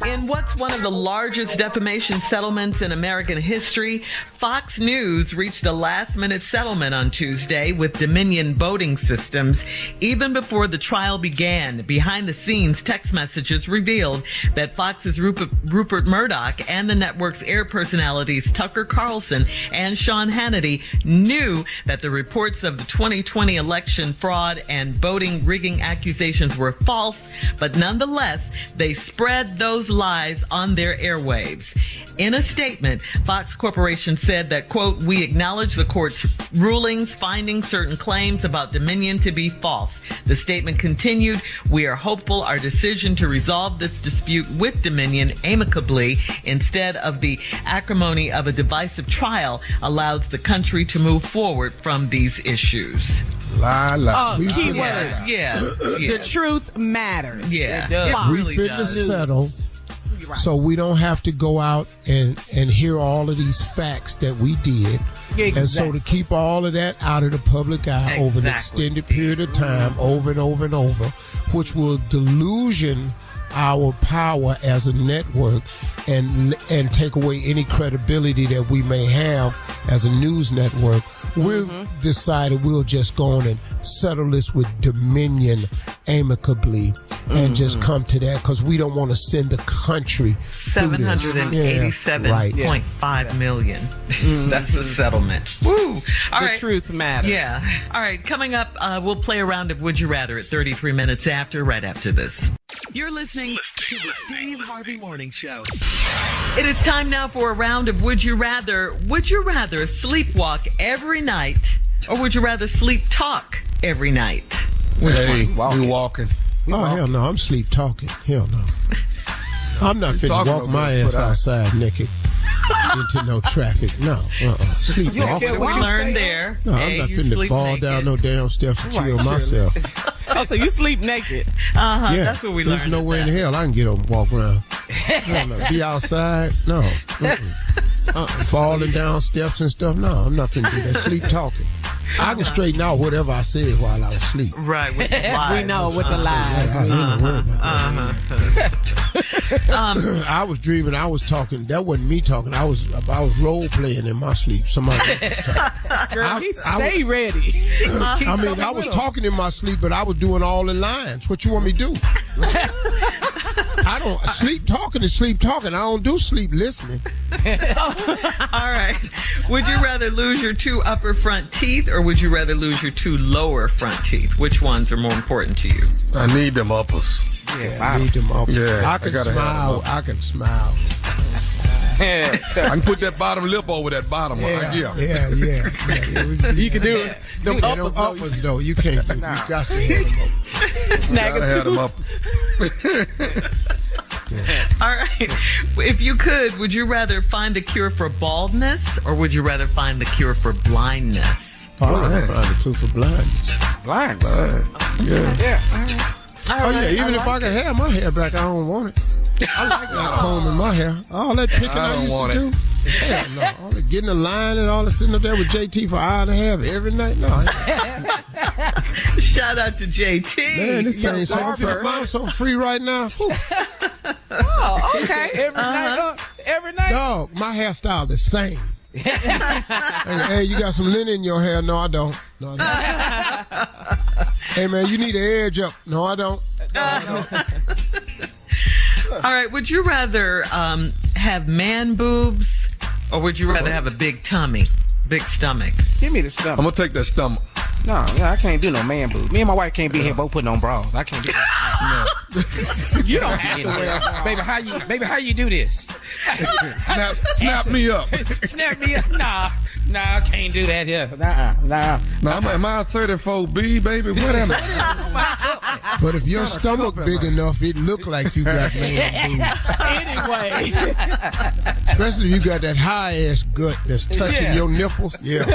In what's one of the largest defamation settlements in American history, Fox News reached a last-minute settlement on Tuesday with Dominion Voting Systems. Even before the trial began, behind-the-scenes text messages revealed that Fox's Rupert Murdoch and the network's air personalities Tucker Carlson and Sean Hannity knew that the reports of the 2020 election fraud and voting rigging accusations were false, but nonetheless, they spread those lies on their airwaves. In a statement, Fox Corporation said that, quote, "We acknowledge the court's rulings finding certain claims about Dominion to be false." The statement continued, "We are hopeful our decision to resolve this dispute with Dominion amicably instead of the acrimony of a divisive trial allows the country to move forward from these issues." Key word. Yeah. The truth matters. Yeah. We finna settle. So we don't have to go out and hear all of these facts that we did. Exactly. And so to keep all of that out of the public eye over an extended period of time, over and over and over, which will delusion our power as a network and take away any credibility that we may have as a news network, we've decided we'll just go on and settle this with Dominion amicably and just come to that because we don't want to send the country $787.5 million. That's the settlement. Woo! All right. Truth matters. Yeah. All right. Coming up, we'll play a round of Would You Rather at 33 minutes right after this. You're listening to the Steve Harvey Morning Show. It is time now for a round of Would You Rather. Would you rather sleepwalk every night or would you rather sleep talk every night? We walking. Hell no, I'm sleep talking. Hell no. I'm not finna walk my ass outside naked into no traffic. No, sleep walking. We learned there. No, I'm not finna fall down no damn steps and chill myself. Oh, so you sleep naked? Yeah, that's what we learned. There's nowhere in the hell I can get up and walk around. No. Be outside? No. Falling down steps and stuff? No, I'm not finna do that. Sleep talking. I can straighten out whatever I said while I was asleep. Right, with the lies. We know with the lies. I ain't worried about that. I was dreaming. I was talking. That wasn't me talking. I was role playing in my sleep. Somebody was talking. Girl, stay ready. I mean, I was talking in my sleep, but I was doing all the lines. What you want me to do? I don't sleep talking is sleep talking. I don't do sleep listening. All right. Would you rather lose your 2 upper front teeth or would you rather lose your 2 lower front teeth? Which ones are more important to you? I need them uppers. Yeah, I need them uppers. Yeah, I can smile. I can smile. I can put that bottom lip over that bottom one. Yeah. You can do it. Them uppers, though. You can't do. You got to have them uppers. Snag a tooth. All right. If you could, would you rather find a cure for baldness or would you rather find the cure for blindness? I'd rather find the cure for blindness. Blind. Yeah. All right. Even if I could have my hair back, I don't want it. I like not combing my hair. All that picking I used to do. Hell no. All that getting a line and all that sitting up there with JT for an hour and a half every night. No. Shout out to JT. Man, this thing is so free. I'm so free right now. Oh, okay. Every night. Dog, my hairstyle the same. Hey, you got some linen in your hair? No, I don't. Hey, man, you need an edge up. No, I don't. All right. Would you rather have man boobs or would you rather have a big tummy, big stomach? Give me the stomach. I'm going to take that stomach. No, I can't do no man boobs. Me and my wife can't be here both putting on bras. I can't do that. No. You don't have to wear. Baby, how you do this? Snap me up. Snap me up? Nah, I can't do that here. Nah. Am I a 34B, baby? What am I? But if your stomach big enough, it look like you got man boobs. Anyway. Especially if you got that high-ass gut that's touching your nipples. Yeah.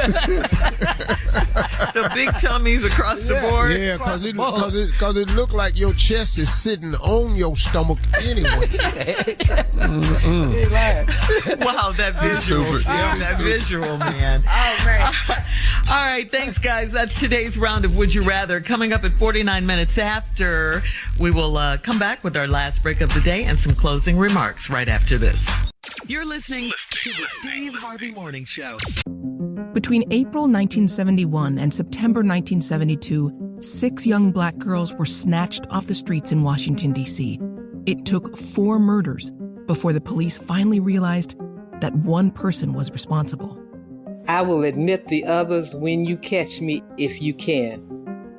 So big tummies across the board? Yeah, because it look like your chest is sitting on your stomach anyway. Wow, that visual. That visual, man. Oh, man. All right, thanks, guys. That's today's round of Would You Rather. Coming up at 49 minutes after, we will come back with our last break of the day and some closing remarks right after this. You're listening to the Steve Harvey Morning Show. Between April 1971 and September 1972, 6 young black girls were snatched off the streets in Washington, D.C. It took 4 murders before the police finally realized that one person was responsible. I will admit the others when you catch me if you can.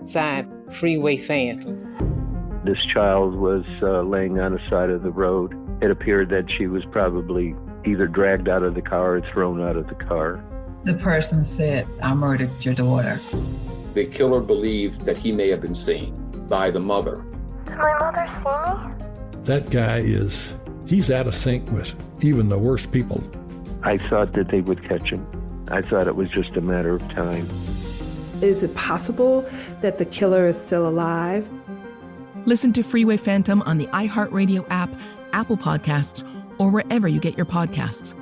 Signed, Freeway Phantom. This child was laying on the side of the road. It appeared that she was probably either dragged out of the car or thrown out of the car. The person said, I murdered your daughter. The killer believed that he may have been seen by the mother. Did my mother see me? That guy he's out of sync with even the worst people. I thought that they would catch him. I thought it was just a matter of time. Is it possible that the killer is still alive? Listen to Freeway Phantom on the iHeartRadio app, Apple Podcasts, or wherever you get your podcasts.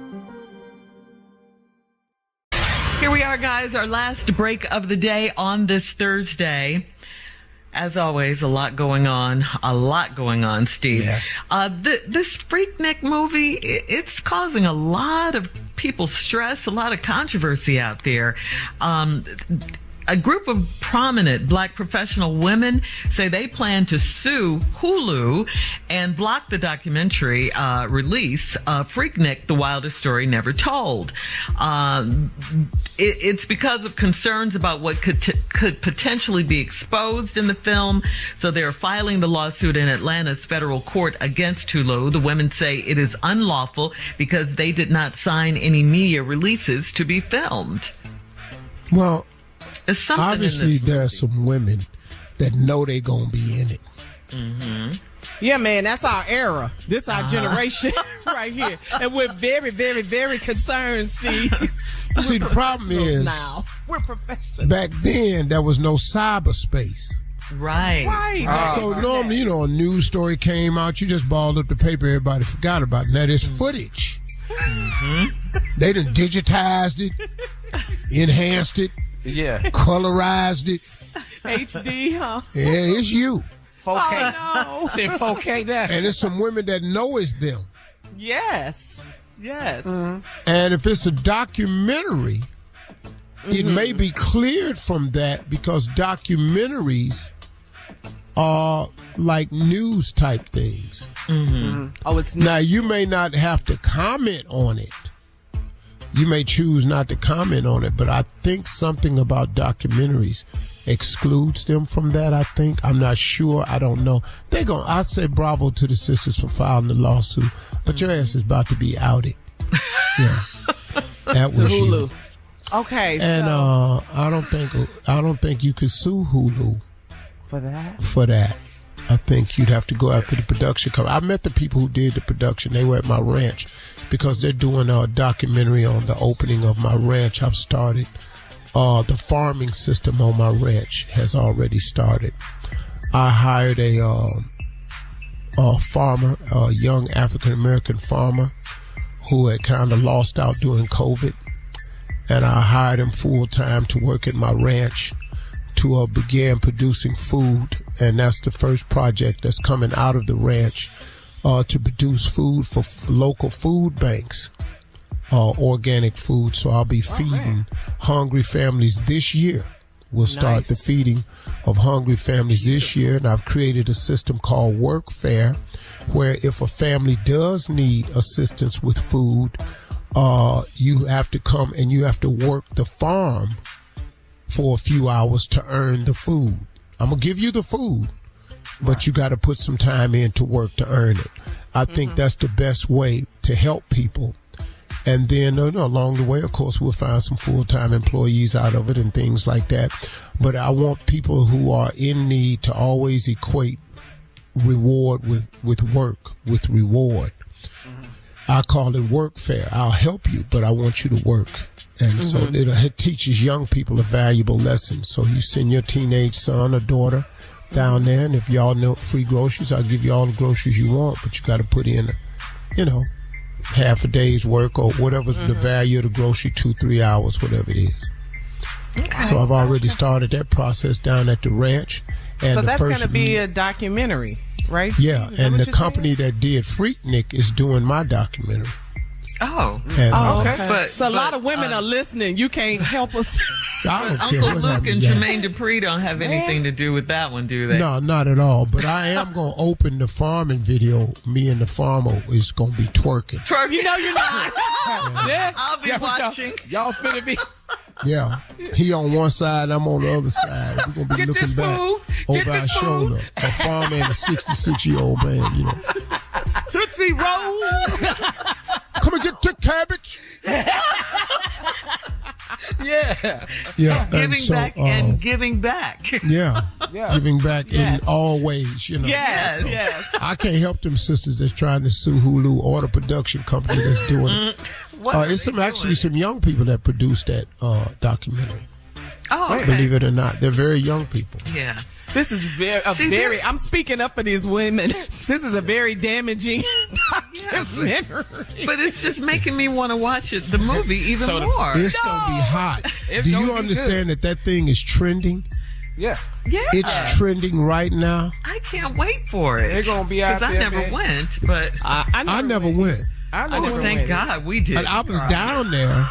Here we are, guys, our last break of the day on this Thursday. As always, a lot going on, Steve. Yes. This Freaknik movie, it's causing a lot of people stress, a lot of controversy out there. A group of prominent black professional women say they plan to sue Hulu and block the documentary release of Freaknik, The Wildest Story Never Told. It's because of concerns about what could potentially be exposed in the film. So they're filing the lawsuit in Atlanta's federal court against Hulu. The women say it is unlawful because they did not sign any media releases to be filmed. Well, obviously there's some women that know they're going to be in it. Mm-hmm. Yeah, man, that's our era. This our generation right here. And we're very, very, very concerned, See, the problem is now. We're professionals. Back then, there was no cyberspace. Right. So normally, a news story came out, you just balled up the paper, everybody forgot about it. Now there's footage. Mm-hmm. They done digitized it, enhanced it, colorized it. HD, huh? Yeah, it's you. 4K. Oh, no. It's in 4K now. And there's some women that know it's them. Yes. And if it's a documentary, it may be cleared from that because documentaries are like news type things. Oh, it's now you may not have to comment on it. You may choose not to comment on it, but I think something about documentaries excludes them from that. I think I'm not sure. I don't know. I say bravo to the sisters for filing the lawsuit, but your ass is about to be outed. Yeah, that was Hulu. you. Okay, and I don't think you could sue Hulu for that. For that, I think you'd have to go after the production company. I met the people who did the production. They were at my ranch because they're doing a documentary on the opening of my ranch. I've started. The farming system on my ranch has already started. I hired a farmer, a young African-American farmer who had kind of lost out during COVID. And I hired him full-time to work at my ranch to begin producing food. And that's the first project that's coming out of the ranch to produce food for local food banks. Organic food, so I'll be feeding hungry families this year. We'll start the feeding of hungry families this year, and I've created a system called Workfare, where if a family does need assistance with food, you have to come and you have to work the farm for a few hours to earn the food. I'm gonna give you the food, but you got to put some time in to work to earn it. I think that's the best way to help people. And then along the way, of course, we'll find some full-time employees out of it and things like that. But I want people who are in need to always equate reward with work, with reward. I call it Workfare. I'll help you, but I want you to work. And so it teaches young people a valuable lesson. So you send your teenage son or daughter down there, and if y'all know free groceries, I'll give you all the groceries you want, but you got to put in, half a day's work or whatever's the value of the grocery, 2-3 hours, whatever it is. Okay. So I've already started that process down at the ranch. And so that's going to be a documentary, right? Yeah, and the company that did Freaknik is doing my documentary. Oh. And, okay. So a lot of women are listening. You can't help us. Uncle Luke and Jermaine Dupri don't have anything to do with that one, do they? No, not at all. But I am going to open the farming video. Me and the farmer is going to be twerking. You know you're not. I'll be watching. Y'all finna be. Yeah. He on one side, I'm on the other side. We're going to be looking back over our shoulder. A farmer and a 66-year-old man, Tootsie Roll. Come and get the cabbage. Yeah. Giving back and giving back. Yeah. Giving back in all ways, Yes, so yes. I can't help them sisters that's trying to sue Hulu or the production company that's doing it. It's some young people that produced that documentary. Oh, okay. Believe it or not, they're very young people. Yeah. This is very I'm speaking up for these women. This is a very damaging documentary. But it's just making me want to watch the movie even more. It's going to be hot. Do you understand that thing is trending? Yeah. It's trending right now. I can't wait for it. They're going to be out there. Because I never went, but I never went. Thank God we did. And I was down there.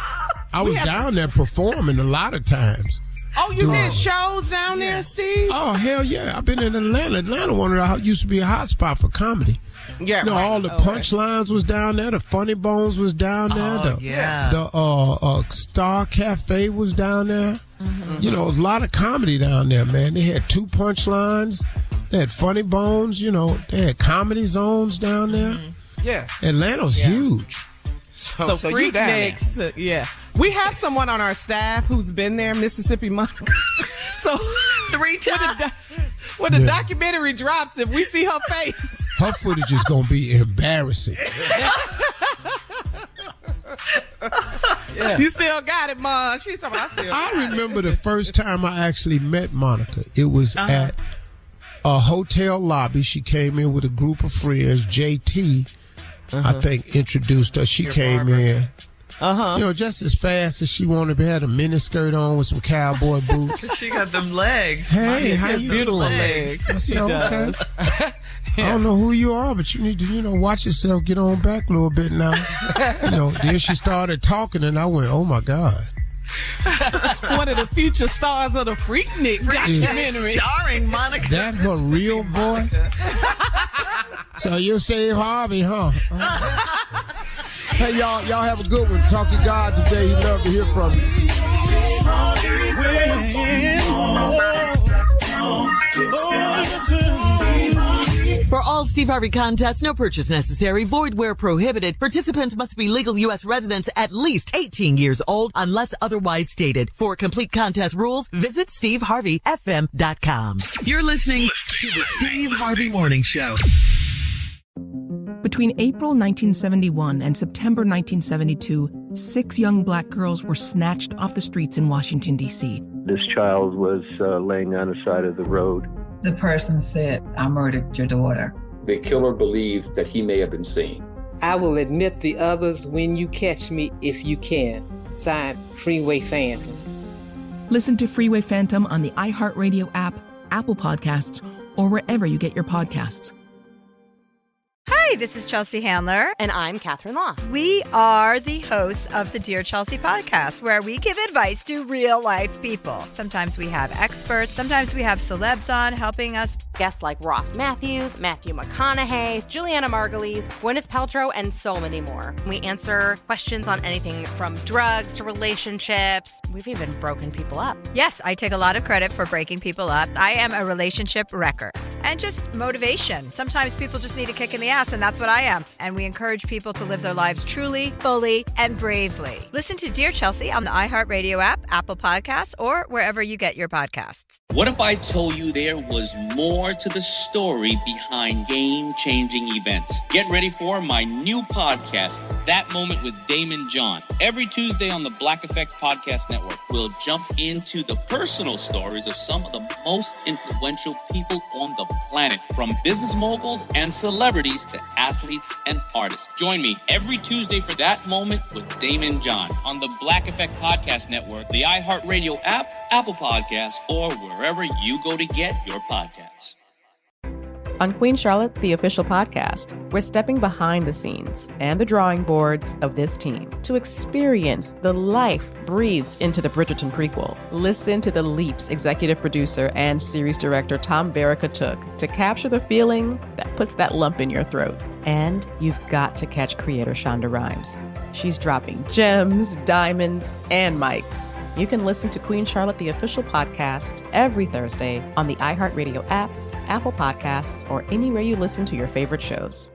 I was down there performing a lot of times. Oh, you did shows down there, Steve? Oh, hell yeah. I've been in Atlanta. Atlanta used to be a hot spot for comedy. Yeah, all the punchlines was down there. The Funny Bones was down there. The Star Cafe was down there. There was a lot of comedy down there, man. They had 2 punchlines. They had Funny Bones. They had comedy zones down there. Yeah. Atlanta's huge. So Freaknik, we have someone on our staff who's been there, Mississippi Monica. So 3 times. When the documentary drops, if we see her face, her footage is gonna be embarrassing. You still got it, Mom. She's talking about I remember the first time I actually met Monica. It was at a hotel lobby. She came in with a group of friends. JT, I think, introduced her. She came in. just as fast as she wanted to have a miniskirt on with some cowboy boots. She got them legs. Hey, how you beautiful doing? Legs. I said, okay. I don't know who you are, but you need to, watch yourself, get on back a little bit now. Then she started talking, and I went, oh, my God. One of the future stars of the Freaknik documentary. Starring Monica. That her real voice? So you're Steve Harvey, huh? Hey, y'all have a good one. Talk to God today. He'd love to hear from you. For all Steve Harvey contests, no purchase necessary, void where prohibited. Participants must be legal U.S. residents at least 18 years old unless otherwise stated. For complete contest rules, visit SteveHarveyFM.com. You're listening to the Steve Harvey Morning Show. Between April 1971 and September 1972, 6 young black girls were snatched off the streets in Washington, D.C. This child was laying on the side of the road. The person said, I murdered your daughter. The killer believed that he may have been seen. I will admit the others when you catch me if you can. Signed, Freeway Phantom. Listen to Freeway Phantom on the iHeartRadio app, Apple Podcasts, or wherever you get your podcasts. Hi, this is Chelsea Handler. And I'm Catherine Law. We are the hosts of the Dear Chelsea podcast, where we give advice to real-life people. Sometimes we have experts. Sometimes we have celebs on helping us. Guests like Ross Matthews, Matthew McConaughey, Juliana Margulies, Gwyneth Paltrow, and so many more. We answer questions on anything from drugs to relationships. We've even broken people up. Yes, I take a lot of credit for breaking people up. I am a relationship wrecker. And just motivation. Sometimes people just need a kick in the ass, and that's what I am. And we encourage people to live their lives truly, fully, and bravely. Listen to Dear Chelsea on the iHeartRadio app, Apple Podcasts, or wherever you get your podcasts. What if I told you there was more to the story behind game-changing events? Get ready for my new podcast, That Moment with Damon John. Every Tuesday on the Black Effect Podcast Network, we'll jump into the personal stories of some of the most influential people on the planet, from business moguls and celebrities to athletes and artists. Join me every Tuesday for That Moment with Damon John on the Black Effect Podcast Network, the iHeartRadio app, Apple Podcasts, or wherever you go to get your podcasts. On Queen Charlotte, the official podcast, we're stepping behind the scenes and the drawing boards of this team to experience the life breathed into the Bridgerton prequel. Listen to the leaps executive producer and series director Tom Verica took to capture the feeling that puts that lump in your throat. And you've got to catch creator Shonda Rhimes. She's dropping gems, diamonds, and mics. You can listen to Queen Charlotte, the official podcast, every Thursday on the iHeartRadio app, Apple Podcasts, or anywhere you listen to your favorite shows.